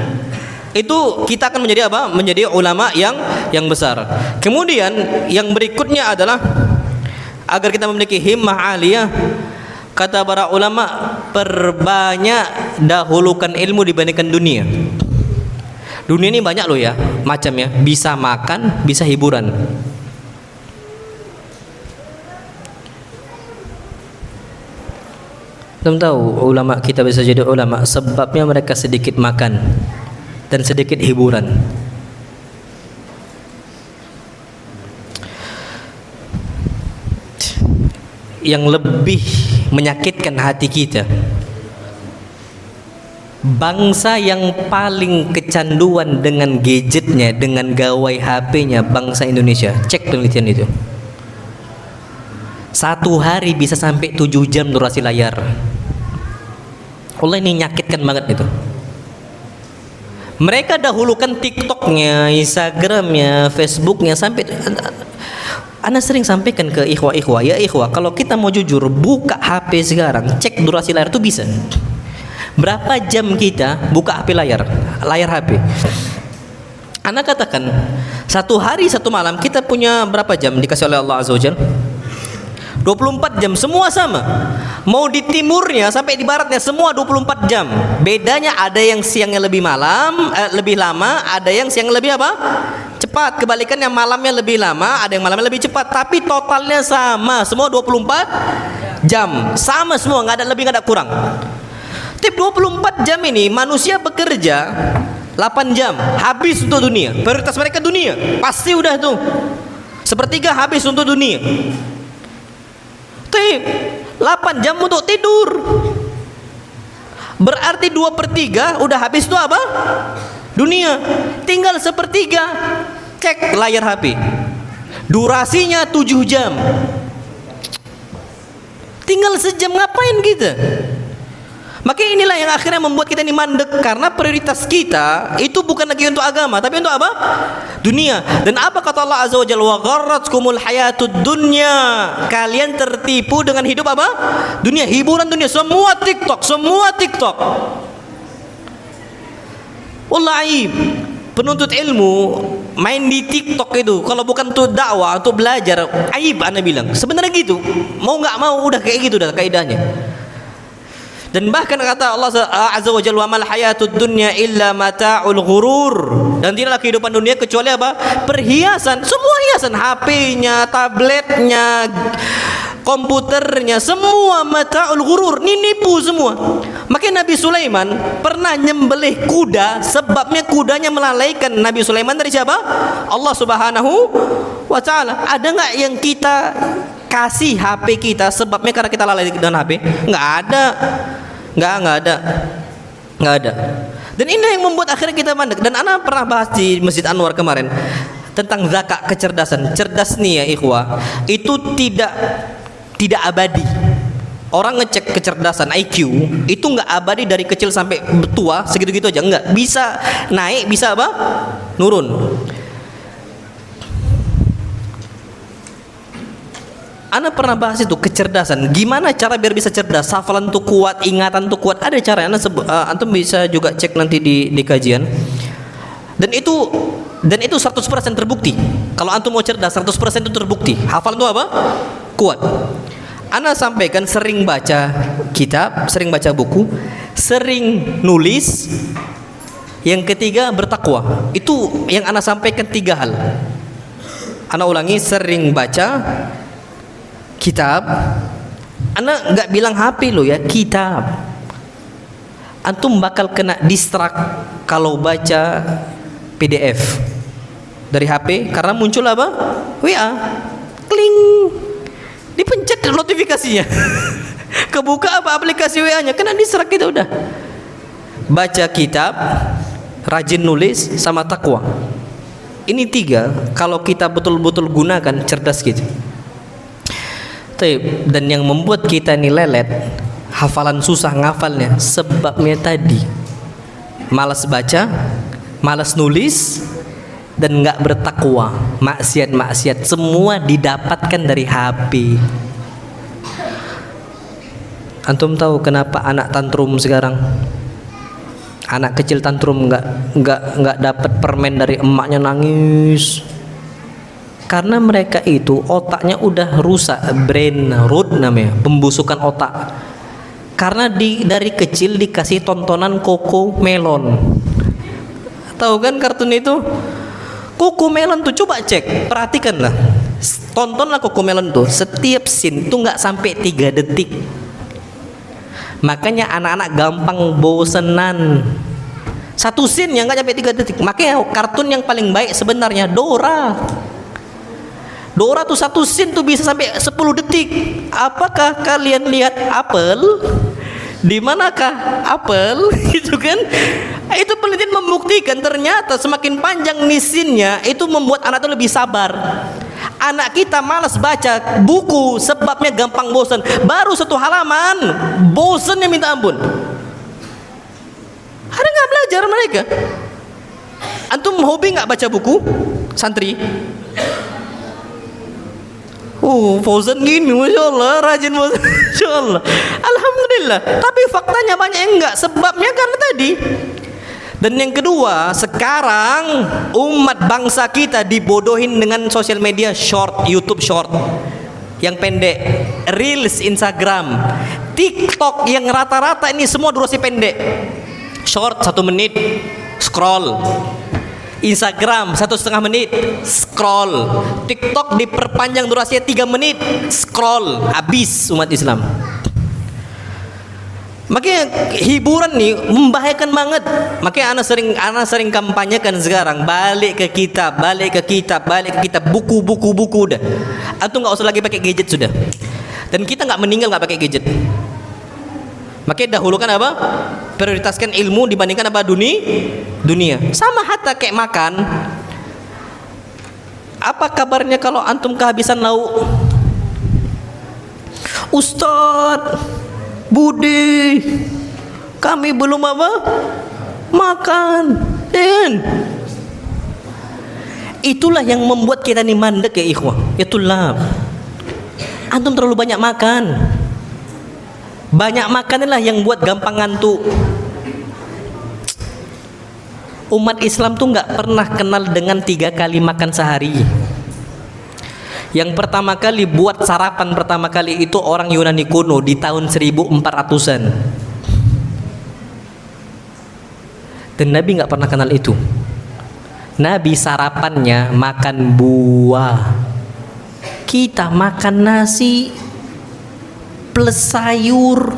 Itu kita akan menjadi apa? Menjadi ulama yang besar. Kemudian yang berikutnya adalah agar kita memiliki himmah aliyah, kata para ulama, perbanyak dahulukan ilmu dibandingkan dunia. Dunia ini banyak loh ya, macamnya. Bisa makan, bisa hiburan. Belum tahu ulama kita bisa jadi ulama sebabnya mereka sedikit makan dan sedikit hiburan. Yang lebih menyakitkan hati kita, bangsa yang paling kecanduan dengan gadgetnya, dengan gawai HP-nya, bangsa Indonesia. Cek penelitian itu. Satu hari bisa sampai 7 jam durasi layar. Allah, ini nyakitkan banget itu. Mereka dahulukan TikToknya, Instagramnya, Facebooknya, sampai Ana sering sampaikan ke ikhwah-ikhwah, ya ikhwah, kalau kita mau jujur, buka HP sekarang, cek durasi layar itu bisa. Berapa jam kita buka HP layar HP? Ana katakan, satu hari satu malam kita punya berapa jam dikasih oleh Allah Azza wa Jalla? 24 jam, semua sama. Mau di timurnya sampai di baratnya semua 24 jam. Bedanya ada yang siangnya lebih lebih lama, ada yang siang lebih apa? Cepat. Kebalikannya malamnya lebih lama, ada yang malamnya lebih cepat. Tapi totalnya sama, semua 24 jam. Sama semua, nggak ada lebih, nggak ada kurang. Tip 24 jam ini manusia bekerja 8 jam, habis untuk dunia. Prioritas mereka dunia. Pasti udah tuh. Sepertiga habis untuk dunia. 8 jam untuk tidur. Berarti 2/3 udah habis itu apa? Dunia. Tinggal 1/3. Cek layar HP. Durasinya 7 jam. Tinggal sejam, ngapain kita? Maka inilah yang akhirnya membuat kita ini mandek, karena prioritas kita itu bukan lagi untuk agama, tapi untuk apa? Dunia. Dan apa kata Allah Azza wa Jalla? Wa gharratkumul hayatud dunya. Kalian tertipu dengan hidup apa? Dunia, hiburan dunia, semua TikTok. Wallah aib. Penuntut ilmu main di TikTok itu, kalau bukan untuk dakwah, untuk belajar, aib. Ana bilang sebenarnya gitu. Mau nggak mau udah kayak gitu dah kaidahnya. Dan bahkan kata Allah Azza wa Jalla, mal hayatud dunya illa mata'ul ghurur. Dan tidaklah kehidupan dunia kecuali apa? Perhiasan. Semua hiasan, HP-nya, tabletnya, komputernya, semua mata'ul ghurur. Ini nipu semua. Makanya Nabi Sulaiman pernah nyembelih kuda, sebabnya kudanya melalaikan Nabi Sulaiman dari siapa? Allah Subhanahu wa Ta'ala. Ada nggak yang kita kasih HP kita sebabnya karena kita lalai dengan HP? Nggak ada. Dan ini yang membuat akhirnya kita mandek. Dan ana pernah bahas di Masjid Anwar kemarin tentang zakat kecerdasan. Cerdas nih ya ikhwah, itu tidak abadi. Orang ngecek kecerdasan IQ itu nggak abadi dari kecil sampai tua segitu-gitu aja, nggak. Bisa naik, bisa apa? Nurun. Ana pernah bahas itu kecerdasan. Gimana cara biar bisa cerdas? Hafalan tuh kuat, ingatan tuh kuat. Ada cara. Antum bisa juga cek nanti di kajian. Dan itu 100% terbukti. Kalau antum mau cerdas 100% itu terbukti. Hafalan itu apa? Kuat. Ana sampaikan sering baca kitab, sering baca buku, sering nulis. Yang ketiga bertakwa. Itu yang ana sampaikan 3 hal. Ana ulangi, sering baca kitab. Ana nggak bilang HP lo ya, kitab. Antum bakal kena distract kalau baca PDF dari HP, karena muncul apa? WA, kling, dipencet notifikasinya. Kebuka apa aplikasi WA-nya, kena distract kita udah. Baca kitab, rajin nulis, sama takwa. Ini 3 kalau kita betul-betul gunakan, cerdas gitu. Dan yang membuat kita ini lelet, hafalan susah ngafalnya, sebabnya tadi malas baca, malas nulis, dan nggak bertakwa. Maksiat semua didapatkan dari HP. Antum tahu kenapa anak tantrum sekarang? Anak kecil tantrum nggak dapat permen dari emaknya, nangis. Karena mereka itu otaknya udah rusak, brain rot namanya, pembusukan otak. Karena dari kecil dikasih tontonan CoComelon. Tahu kan kartun itu? CoComelon tuh coba cek, perhatikanlah. Tontonlah CoComelon tuh, setiap scene tuh nggak sampai 3 detik. Makanya anak-anak gampang bosenan. Satu scene yang nggak sampai 3 detik. Makanya kartun yang paling baik sebenarnya Dora. Dora tuh satu scene tuh bisa sampai 10 detik. Apakah kalian lihat apel? Di manakah apel? Gitu kan? Itu penelitian membuktikan ternyata semakin panjang nih scene-nya itu membuat anak tuh lebih sabar. Anak kita malas baca buku sebabnya gampang bosan. Baru 1 halaman bosannya minta ampun. Ada nggak belajar mereka? Antum hobi nggak baca buku, santri? Fauzan gini, masya Allah, rajin Fauzan, masya Allah. Alhamdulillah. Tapi faktanya banyak yang enggak. Sebabnya karena tadi. Dan yang kedua, sekarang umat bangsa kita dibodohin dengan sosial media short, YouTube short yang pendek, reels Instagram, TikTok yang rata-rata ini semua durasi pendek. Short 1 menit, scroll. Instagram 1,5 menit, scroll. TikTok diperpanjang durasinya 3 menit, scroll. Habis umat Islam. Makanya hiburan nih membahayakan banget. Makanya ana sering kampanyekan sekarang, balik ke kitab, buku udah. Antum nggak usah lagi pakai gadget sudah. Dan kita nggak meninggal nggak pakai gadget. Makanya dahulukan apa? Prioritaskan ilmu dibandingkan apa? Dunia. Sama hatta kayak makan. Apa kabarnya kalau antum kehabisan lauk? Ustadz, Budi, kami belum apa? Makan. Dan itulah yang membuat kita nih mandek ya ikhwah. Itulah. Antum terlalu banyak makan. Banyak makan inilah yang buat gampang ngantuk. Umat Islam tuh nggak pernah kenal dengan 3 kali makan sehari. Yang pertama kali buat sarapan pertama kali itu orang Yunani kuno di tahun 1400-an. Dan Nabi nggak pernah kenal itu. Nabi sarapannya makan buah. Kita makan nasi plus sayur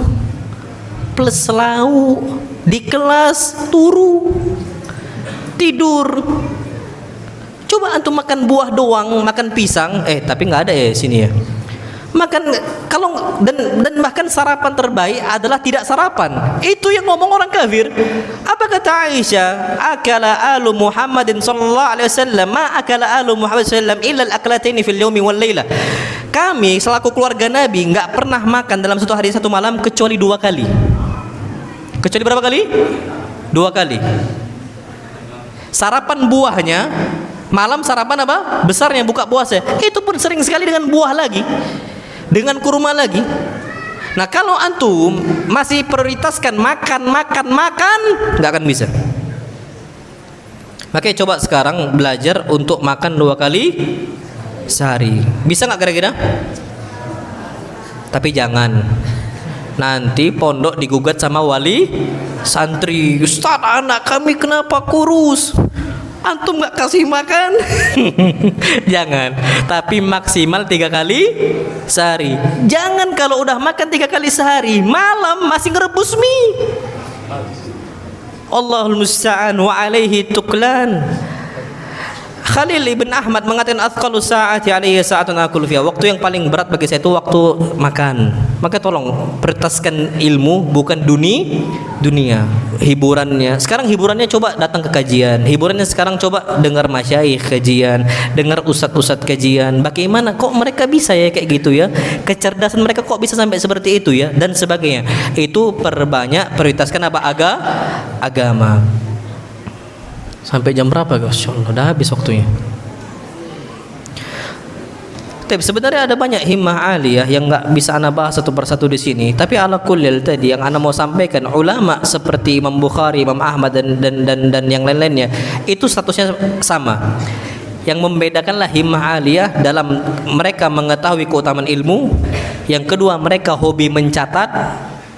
plus lauk, di kelas turu tidur. Coba antum makan buah doang, makan pisang, tapi nggak ada sini ya. Makan kalau dan bahkan sarapan terbaik adalah tidak sarapan. Itu yang ngomong orang kafir. Apa kata Aisyah? Akala alu Muhammadin sallallahu alaihi wasallam ma akala alu Muhammad sallallahu illa al-aqlataini fil yaumi wal lailah. Kami selaku keluarga Nabi nggak pernah makan dalam 1 hari 1 malam kecuali 2 kali. Kecuali berapa kali? 2 kali. Sarapan buahnya, malam sarapan apa? Besarnya buka puasa. Itu pun sering sekali dengan buah lagi, dengan kurma lagi. Nah kalau antum masih prioritaskan makan, nggak akan bisa. Makanya coba sekarang belajar untuk makan 2 kali sehari. Bisa nggak kira-kira? Tapi jangan nanti pondok digugat sama wali santri. Ustaz, anak kami kenapa kurus? Antum nggak kasih makan? Jangan. Tapi maksimal 3 kali sehari. Jangan kalau udah makan 3 kali sehari, malam masih ngerebus mie. Allahul musta'an wa alaihi tuklan. Khalil ibn Ahmad mengatakan athqalu sa'ati alaihi sa'atun akul fiha. Waktu yang paling berat bagi saya itu waktu makan. Maka tolong prioritaskan ilmu, bukan dunia. Hiburannya. Sekarang hiburannya coba datang ke kajian. Hiburannya sekarang coba dengar masyayikh kajian, dengar ustadz kajian. Bagaimana kok mereka bisa ya kayak gitu ya? Kecerdasan mereka kok bisa sampai seperti itu ya, dan sebagainya. Itu perbanyak prioritaskan apa? Agama. Sampai jam berapa guys? Insyaallah udah habis waktunya. Tapi sebenarnya ada banyak himmah aliyah yang nggak bisa ana bahas satu persatu di sini. Tapi ala kullil tadi yang ana mau sampaikan, ulama seperti Imam Bukhari, Imam Ahmad dan yang lain-lainnya itu statusnya sama. Yang membedakanlah himmah aliyah dalam mereka mengetahui keutamaan ilmu. Yang kedua, mereka hobi mencatat,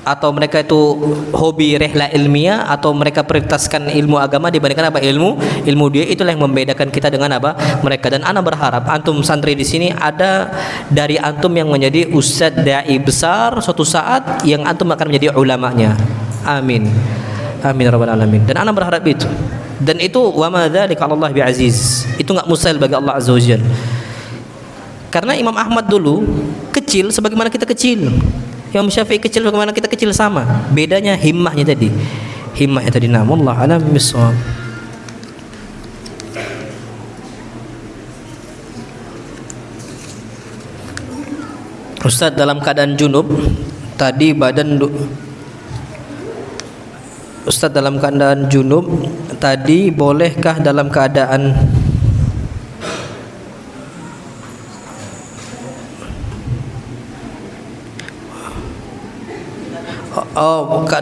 atau mereka itu hobi rehla ilmiah, atau mereka prioritaskan ilmu agama dibandingkan apa ilmu dia. Itulah yang membedakan kita dengan apa mereka. Dan ana berharap antum santri di sini ada dari antum yang menjadi ustadz dai besar suatu saat, yang antum akan menjadi ulamanya. Amin amin rabbal alamin. Dan ana berharap itu, dan itu wa ma dzalika 'ala Allah bi'aziz. Itu enggak mustahil bagi Allah azza wajalla. Karena Imam Ahmad dulu kecil sebagaimana kita kecil, Imam Syafi'i kecil bagaimana kita kecil, sama. Bedanya himmahnya tadi. Himmahnya tadi. Wallahu a'lam bishawab. Ustaz dalam keadaan junub tadi Ustaz dalam keadaan junub tadi bolehkah dalam keadaan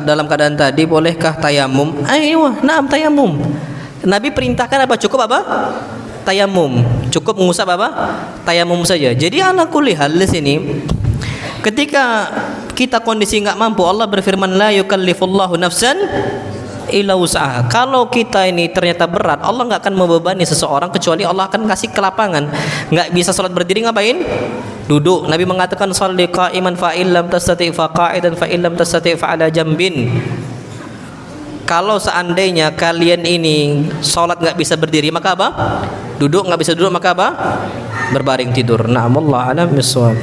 dalam keadaan tadi bolehkah tayamum? Ayo, naam tayamum. Nabi perintahkan apa? Cukup apa? Tayamum. Cukup mengusap apa? Tayamum saja. Jadi ala kulli hal di sini ketika kita kondisi enggak mampu, Allah berfirman la yukallifullahu nafsan illa wus'aha. Kalau kita ini ternyata berat, Allah enggak akan membebani seseorang kecuali Allah akan kasih kelapangan. Enggak bisa salat berdiri, ngapain? Duduk. Nabi mengatakan shalli qa'iman fa illam tastati' fa qa'idan fa illam tastati' fa ala jambin. Kalau seandainya kalian ini salat enggak bisa berdiri, maka apa? Duduk. Enggak bisa duduk, maka apa? Berbaring tidur. Na'am, Allah a'lam bissawab.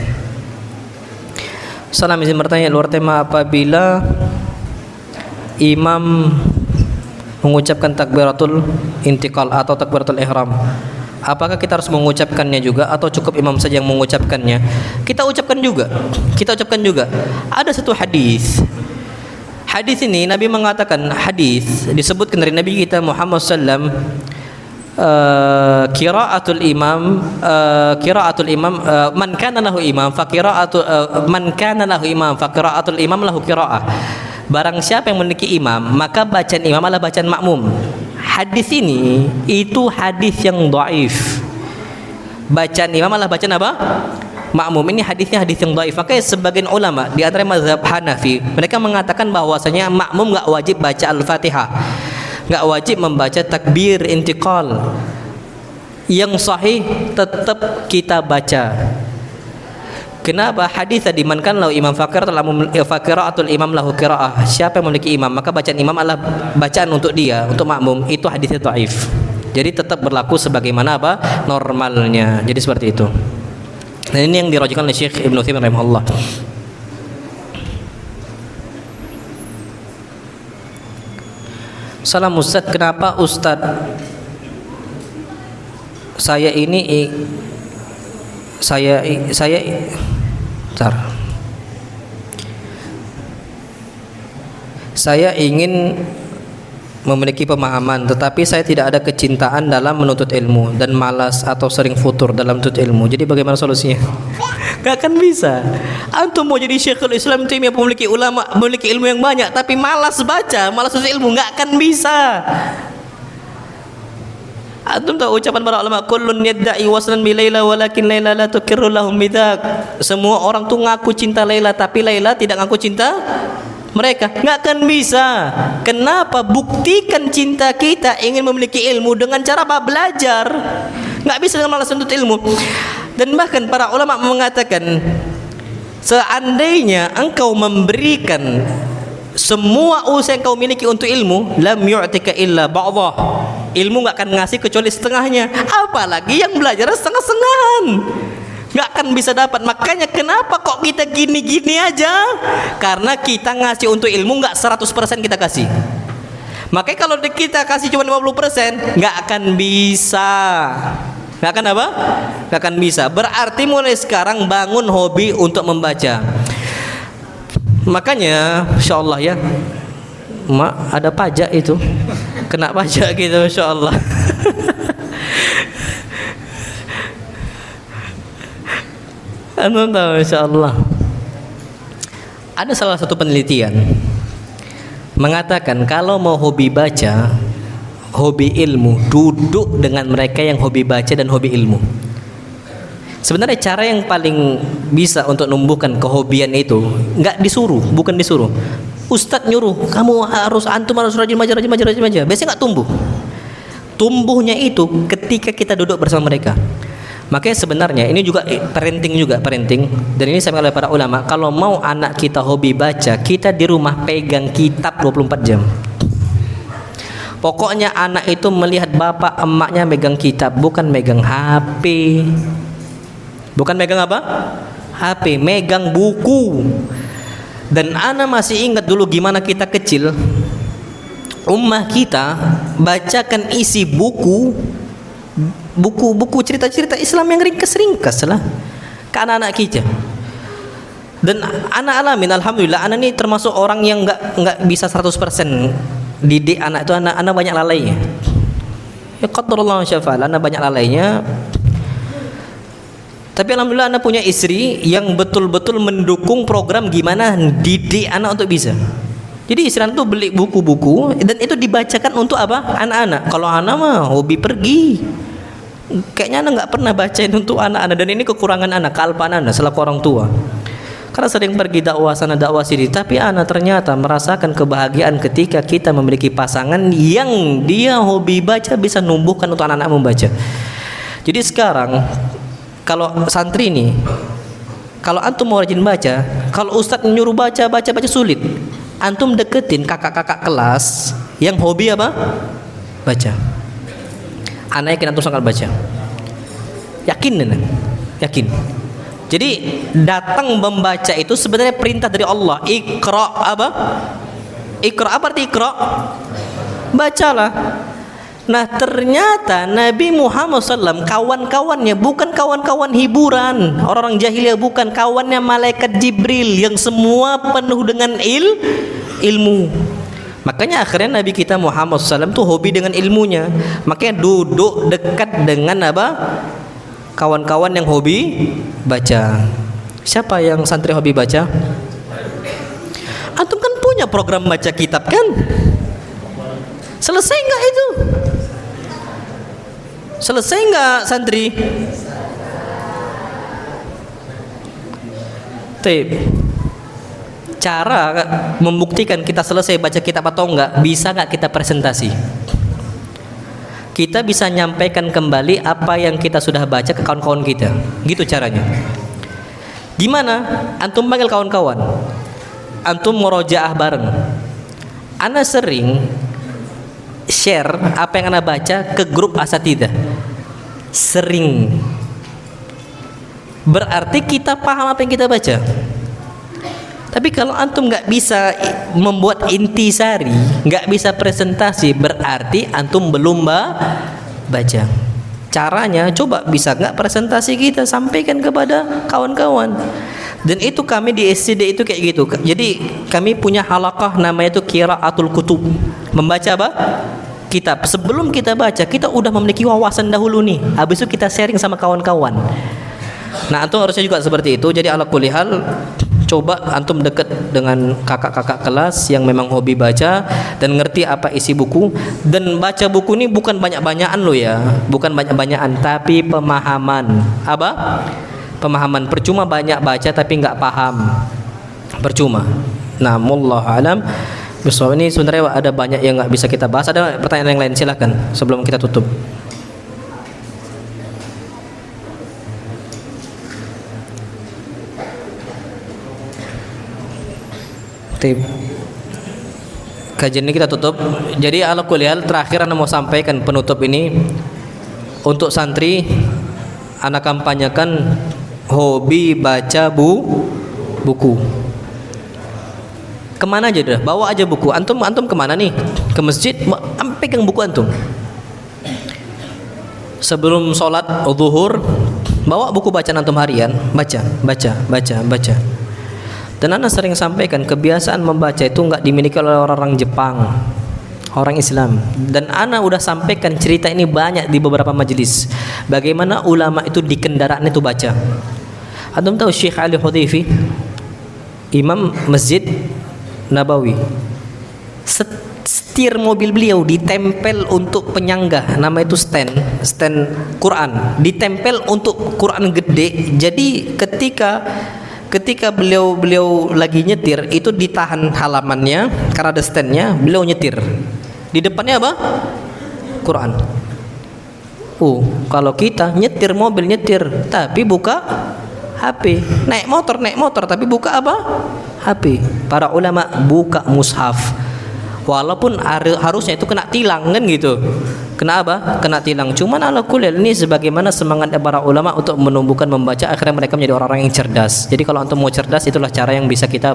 Salam izin bertanya luar tema, apabila imam mengucapkan takbiratul intiqal atau takbiratul ihram, apakah kita harus mengucapkannya juga atau cukup imam saja yang mengucapkannya? Kita ucapkan juga. Ada satu hadis. Hadis ini Nabi mengatakan, hadis disebutkan dari Nabi kita Muhammad sallam, qiraatul imam man kana lahu imam fa qiraatul imam lahu qiraah. Barang siapa yang memiliki imam, maka bacaan imam adalah bacaan makmum. Hadis ini itu hadis yang dhaif. Bacaan imam adalah bacaan apa? Makmum. Ini hadisnya hadis yang dhaif. Makanya sebagian ulama di antara mazhab Hanafi, mereka mengatakan bahwasanya makmum enggak wajib baca Al-Fatihah, enggak wajib membaca takbir intiqal. Yang sahih tetap kita baca. Kenapa? Hadis tadi man kan lahu imam faqiraatul imam lahu qiraah. Siapa yang memiliki imam, maka bacaan imam adalah bacaan untuk dia, untuk makmum. Itu hadisnya dhaif. Jadi tetap berlaku sebagaimana apa? Normalnya. Jadi seperti itu. Dan ini yang dirajihkan oleh Syekh Ibnu Utsaimin rahimahullah. Salam Ustaz, kenapa Ustaz saya ingin memiliki pemahaman, tetapi saya tidak ada kecintaan dalam menuntut ilmu dan malas atau sering futur dalam menuntut ilmu. Jadi bagaimana solusinya? Gak akan bisa. Antum mau jadi Syekhul Islam Taimiyah, memiliki ilmu yang banyak, tapi malas baca, malas menuntut ilmu, gak akan bisa. Antum tahu ucapan para ulama, kullun yadda'i waslan bi Laila walakin Laila la tukirru lahum bidzak. Semua orang tuh ngaku cinta Laila, tapi Laila tidak ngaku cinta mereka. Nggak akan bisa. Kenapa? Buktikan cinta kita ingin memiliki ilmu dengan cara apa? Belajar. Nggak bisa dengan malas menuntut ilmu. Dan bahkan para ulama mengatakan, seandainya engkau memberikan semua usaha yang kau miliki untuk ilmu, lam yu'tika illa ba'dhah. Ilmu nggak akan ngasih kecuali setengahnya. Apalagi yang belajar setengah-setengahan, nggak akan bisa dapat. Makanya kenapa kok kita gini-gini aja? Karena kita ngasih untuk ilmu nggak 100% kita kasih. Makanya kalau kita kasih cuma 50%, nggak akan bisa. Nggak akan apa? Nggak akan bisa. Berarti mulai sekarang bangun hobi untuk membaca. Makanya insyaallah ya, Mak, ada pajak itu, kena pajak gitu insyaallah. Anu tahu insyaallah. Ada salah satu penelitian mengatakan kalau mau hobi baca, hobi ilmu, duduk dengan mereka yang hobi baca dan hobi ilmu. Sebenarnya cara yang paling bisa untuk numbuhkan kehobian itu nggak disuruh, bukan disuruh. Ustadz nyuruh, antum harus rajin baca. Biasanya nggak tumbuh. Tumbuhnya itu ketika kita duduk bersama mereka. Makanya sebenarnya ini juga parenting. Dan ini saya oleh para ulama, kalau mau anak kita hobi baca, kita di rumah pegang kitab 24 jam. Pokoknya anak itu melihat bapak emaknya megang kitab, bukan megang HP. Bukan megang apa? HP, megang buku. Dan ana masih ingat dulu gimana kita kecil, ummah kita bacakan isi buku cerita-cerita Islam yang ringkas lah ke anak-anak kita. Dan anak alamin, alhamdulillah, anak ini termasuk orang yang nggak bisa 100% didik anak itu. Anak banyak lalainya. Ya qadarullah syafa'al, anak banyak lalainya. Tapi alhamdulillah anak punya istri yang betul-betul mendukung program gimana didik anak untuk bisa. Jadi istri anak tuh beli buku-buku dan itu dibacakan untuk apa? Anak-anak. Kalau anak mah hobi pergi. Kayaknya anak nggak pernah bacain untuk anak-anak, dan ini kekurangan anak, kealpaan anak selaku orang tua. Karena sering pergi dakwah sana dakwah sini, tapi anak ternyata merasakan kebahagiaan ketika kita memiliki pasangan yang dia hobi baca, bisa numbuhkan untuk anak-anak membaca. Jadi sekarang kalau santri ini, kalau antum mau rajin baca, kalau ustadz nyuruh baca sulit. Antum deketin kakak-kakak kelas yang hobi apa? Baca. Anak yakin antum sangat baca. Yakin nenek? Yakin. Jadi datang membaca itu sebenarnya perintah dari Allah. Iqra apa? Iqra apa arti iqra? Bacalah. Nah ternyata Nabi Muhammad SAW kawan-kawannya bukan kawan-kawan hiburan, orang-orang jahiliyah, bukan kawannya malaikat Jibril yang semua penuh dengan ilmu. Makanya akhirnya Nabi kita Muhammad SAW tuh hobi dengan ilmunya. Makanya duduk dekat dengan apa? Kawan-kawan yang hobi baca. Siapa yang santri hobi baca? Antum kan punya program baca kitab kan? Selesai nggak itu? Selesai nggak santri? Tip. Cara membuktikan kita selesai baca kitab atau enggak, bisa nggak kita presentasi? Kita bisa nyampaikan kembali apa yang kita sudah baca ke kawan-kawan kita. Gitu caranya. Gimana? Antum panggil kawan-kawan, antum murojaah bareng. Ana sering share apa yang ana baca ke grup asatidzah. Sering. Berarti kita paham apa yang kita baca. Tapi kalau antum nggak bisa membuat intisari, nggak bisa presentasi, berarti antum belum baca. Caranya coba bisa nggak presentasi kita sampaikan kepada kawan-kawan. Dan itu kami di SCD itu kayak gitu. Jadi kami punya halaqah namanya itu qiraatul kutub. Membaca apa? Kitab. Sebelum kita baca, kita udah memiliki wawasan dahulu nih. Habis itu kita sharing sama kawan-kawan. Nah, antum harusnya juga seperti itu. Jadi ala kulli hal, coba antum dekat dengan kakak-kakak kelas yang memang hobi baca dan ngerti apa isi buku. Dan baca buku ini bukan banyak-banyakan lo ya, bukan banyak-banyakan, tapi pemahaman. Apa? Pemahaman. Percuma banyak baca tapi nggak paham, percuma. Nah, wallahu alam. Besok ini sebenarnya ada banyak yang nggak bisa kita bahas. Ada pertanyaan yang lain, silakan sebelum kita tutup. Kajian ini kita tutup. Jadi ala kulli hal, terakhir ana mau sampaikan penutup ini untuk santri, ana kampanyakan hobi baca buku. Kemana aja dah, bawa aja buku. Antum kemana nih? Ke masjid, pegang buku antum. Sebelum sholat zuhur, bawa buku bacaan antum harian, baca. Dan ana sering sampaikan kebiasaan membaca itu nggak dimiliki oleh orang-orang Jepang, orang Islam. Dan ana udah sampaikan cerita ini banyak di beberapa majelis. Bagaimana ulama itu di kendaraan itu baca. Antum tahu Syekh Ali Hudhaifi, Imam Masjid Nabawi, setir mobil beliau ditempel untuk penyanggah, nama itu stand Quran, ditempel untuk Quran gede. Jadi ketika beliau lagi nyetir itu ditahan halamannya karena ada standnya, beliau nyetir di depannya apa? Quran. Kalau kita nyetir mobil tapi buka HP, naik motor tapi buka apa? HP. Para ulama buka mushaf, walaupun harusnya itu kena tilang kan gitu. Kena apa? Kena tilang. Cuman ala kulli ini sebagaimana semangatnya para ulama untuk menumbuhkan membaca, akhirnya mereka menjadi orang-orang yang cerdas. Jadi kalau antum mau cerdas, itulah cara yang bisa kita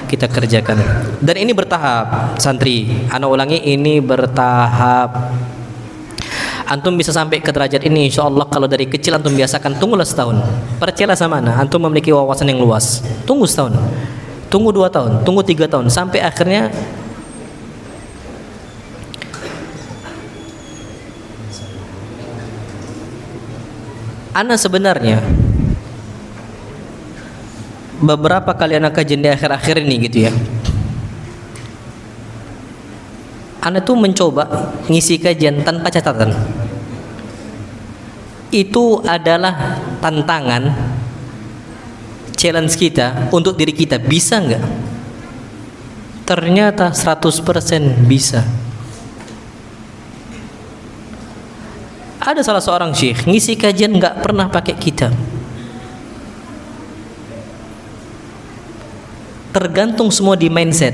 kerjakan. Dan ini bertahap, santri. Ana ulangi, ini bertahap. antum bisa sampai ke derajat ini insya Allah kalau dari kecil antum biasakan. Tunggulah setahun, percayalah sama ana, antum memiliki wawasan yang luas. Tunggu setahun, tunggu 2 tahun, tunggu 3 tahun, sampai akhirnya ana sebenarnya beberapa kali anak kajian di akhir-akhir ini gitu ya, ana tuh mencoba ngisi kajian tanpa catatan. Itu adalah tantangan, challenge kita untuk diri kita, bisa nggak? Ternyata 100% bisa. Ada salah seorang syekh ngisi kajian nggak pernah pakai kitab. Tergantung semua di mindset.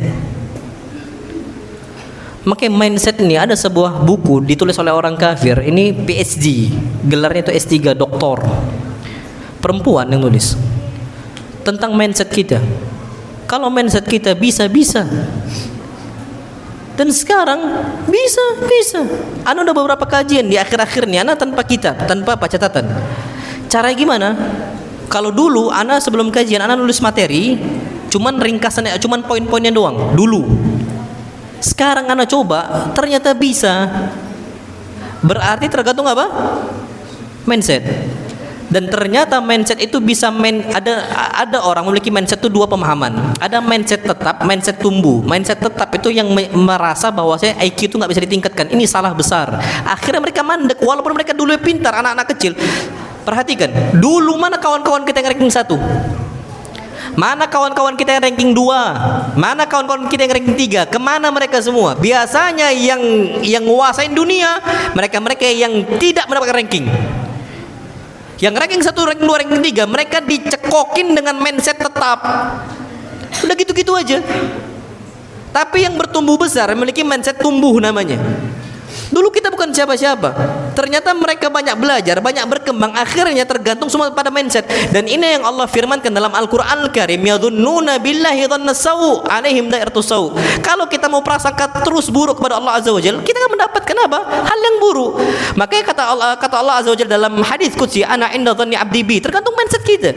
Makanya mindset ini ada sebuah buku ditulis oleh orang kafir. Ini PhD, gelarnya itu S3 doktor. Perempuan yang nulis tentang mindset kita. Kalau mindset kita bisa. Dan sekarang bisa. Ana udah beberapa kajian di akhir-akhir ini, ana tanpa kitab, tanpa apa catatan. Cara gimana? Kalau dulu ana sebelum kajian ana nulis materi, cuman ringkasannya, cuman poin-poinnya doang dulu. Sekarang ana coba, ternyata bisa. Berarti tergantung apa? Mindset. Dan ternyata mindset itu bisa ada orang memiliki mindset itu 2 pemahaman. Ada mindset tetap, mindset tumbuh. Mindset tetap itu yang merasa bahwa saya IQ itu nggak bisa ditingkatkan. Ini salah besar. Akhirnya mereka mandek walaupun mereka dulu pintar, anak-anak kecil. Perhatikan, dulu mana kawan-kawan kita yang ranking 1? Mana kawan-kawan kita yang ranking 2? Mana kawan-kawan kita yang ranking 3? Kemana mereka semua? Biasanya yang nguasain dunia mereka-mereka yang tidak mendapatkan ranking. Yang ranking 1, ranking 2, ranking 3 mereka dicekokin dengan mindset tetap. Udah gitu-gitu aja. Tapi yang bertumbuh besar memiliki mindset tumbuh namanya. Dulu kita bukan siapa-siapa. Ternyata mereka banyak belajar, banyak berkembang. Akhirnya tergantung semua pada mindset. Dan ini yang Allah firmankan dalam Al-Quran Al-Karim, yadhunnuna billahi dhanna sawu alaihim dairatus sawu. Kalau kita mau prasangka terus buruk kepada Allah Azza wa Jalla, kita akan mendapatkan apa? Hal yang buruk. Makanya kata Allah Azza wa Jalla dalam hadis qudsi, ana inda dhanni abdi bi. Tergantung mindset kita.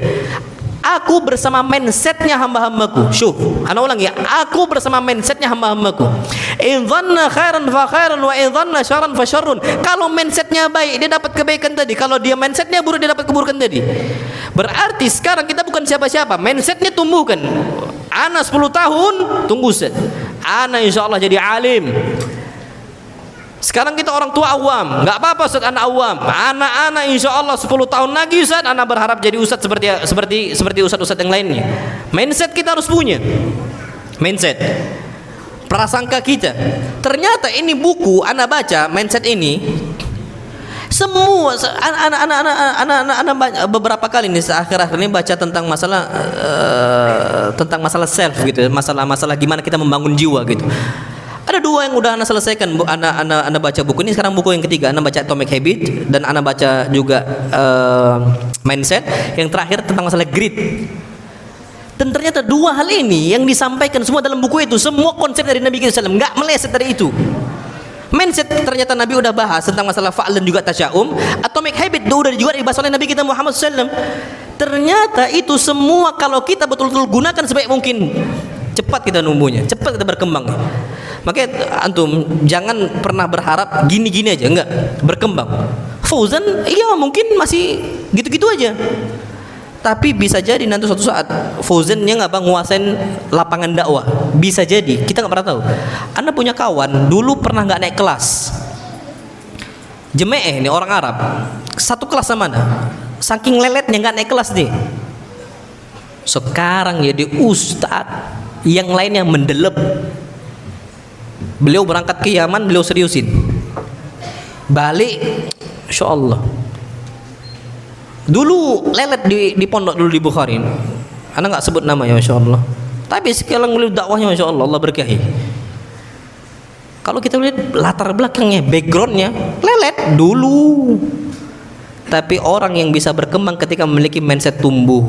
Aku bersama mindsetnya hamba-hambaku. Syuh, ana ulang ya. Aku bersama mindsetnya hamba-hambaku. In dhanna khairan fa khairan wa in dhanna syarran fa syarrun. Kalau mindsetnya baik, dia dapat kebaikan tadi. Kalau dia mindsetnya buruk, dia dapat keburukan tadi. Berarti sekarang kita bukan siapa-siapa. Mindsetnya tumbuhkan. Ana 10 tahun, tunggu Ustaz. Ana insyaallah jadi alim. Sekarang kita orang tua awam, nggak apa-apa Ustaz, anak awam. Anak-anak insya Allah 10 tahun lagi Ustaz, anak berharap jadi Ustaz seperti Ustaz-Ustaz yang lainnya. Mindset kita harus punya. Mindset, prasangka kita. Ternyata ini buku anak baca mindset ini. Semua anak beberapa kali nih akhir-akhir ini baca tentang masalah self gitu, masalah gimana kita membangun jiwa gitu. Ada 2 yang udah anak selesaikan. Anak baca buku ini, sekarang buku yang ketiga anak baca Atomic Habit, dan anak baca juga Mindset. Yang terakhir tentang masalah greed. Dan ternyata 2 hal ini yang disampaikan semua dalam buku itu, semua konsep dari Nabi SAW, nggak meleset dari itu. Mindset ternyata Nabi udah bahas tentang masalah fa'al dan juga tasya'um. Atomic Habit udah juga dibahas oleh Nabi kita Muhammad SAW. Ternyata itu semua kalau kita betul-betul gunakan sebaik mungkin, cepat kita numbuhnya, cepat kita berkembang. Makanya antum jangan pernah berharap gini-gini aja, enggak, berkembang. Fauzan iya mungkin masih gitu-gitu aja. Tapi bisa jadi nanti suatu saat Fauzannya nggak nguasain lapangan dakwah. Bisa jadi, kita nggak pernah tahu. Anda punya kawan dulu pernah nggak naik kelas. Jemaah ini orang Arab, satu kelas sama Anda. Saking leletnya nggak naik kelas deh. Sekarang jadi ustadz, yang lainnya mendelep. Beliau berangkat ke Yaman, beliau seriusin. Balik, insya Allah. Dulu lelet di pondok dulu di Bukhari. Anak nggak sebut namanya, insya Allah. Tapi sekarang beliau dakwahnya, insya Allah, Allah berkahi. Kalau kita lihat latar belakangnya, backgroundnya, lelet dulu. Tapi orang yang bisa berkembang ketika memiliki mindset tumbuh.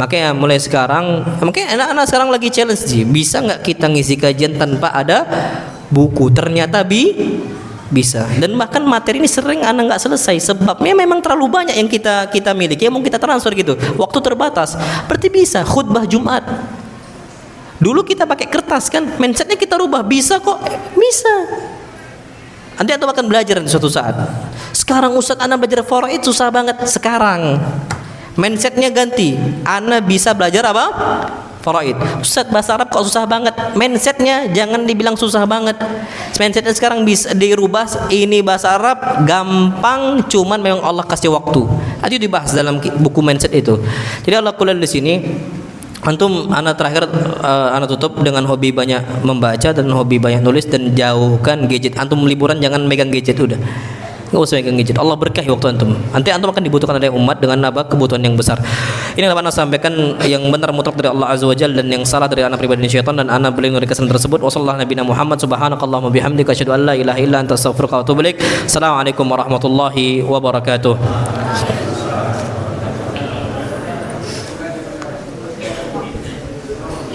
Makanya mulai sekarang, makanya anak-anak sekarang lagi challenge sih, bisa nggak kita ngisi kajian tanpa ada buku? Ternyata Bisa. Dan bahkan materi ini sering anak nggak selesai sebabnya memang terlalu banyak yang kita miliki, yang mau kita transfer gitu. Waktu terbatas. Berarti bisa khutbah Jumat. Dulu kita pakai kertas kan, mindsetnya kita rubah, bisa kok, bisa. Nanti antum akan belajar di suatu saat. Sekarang Ustaz anak belajar faraid susah banget. Sekarang mindsetnya ganti, anak bisa belajar apa? Faraid. Ustaz bahasa Arab kok susah banget. Mindsetnya jangan dibilang susah banget. Mindsetnya sekarang bisa dirubah. Ini bahasa Arab gampang, cuman memang Allah kasih waktu. Itu dibahas dalam buku mindset itu. Jadi Allah kuliah di sini. Antum, anak terakhir anak tutup dengan hobi banyak membaca dan hobi banyak nulis, dan jauhkan gadget. Antum liburan jangan megang gadget, udah nggak usah megang gadget. Allah berkahi waktu antum. Nanti antum akan dibutuhkan oleh umat dengan apa? Kebutuhan yang besar. Ini adalah anak sampaikan yang benar mutlak dari Allah Azza wa Jalla, dan yang salah dari anak pribadi syaitan, dan anak beliau dari kesan tersebut. Wassallallahu nabiyana Muhammad subhanakallahumma bihamdika asyhadu an la ilaha illa anta astaghfiruka wa atubu ilaik. Assalamualaikum warahmatullahi wabarakatuh.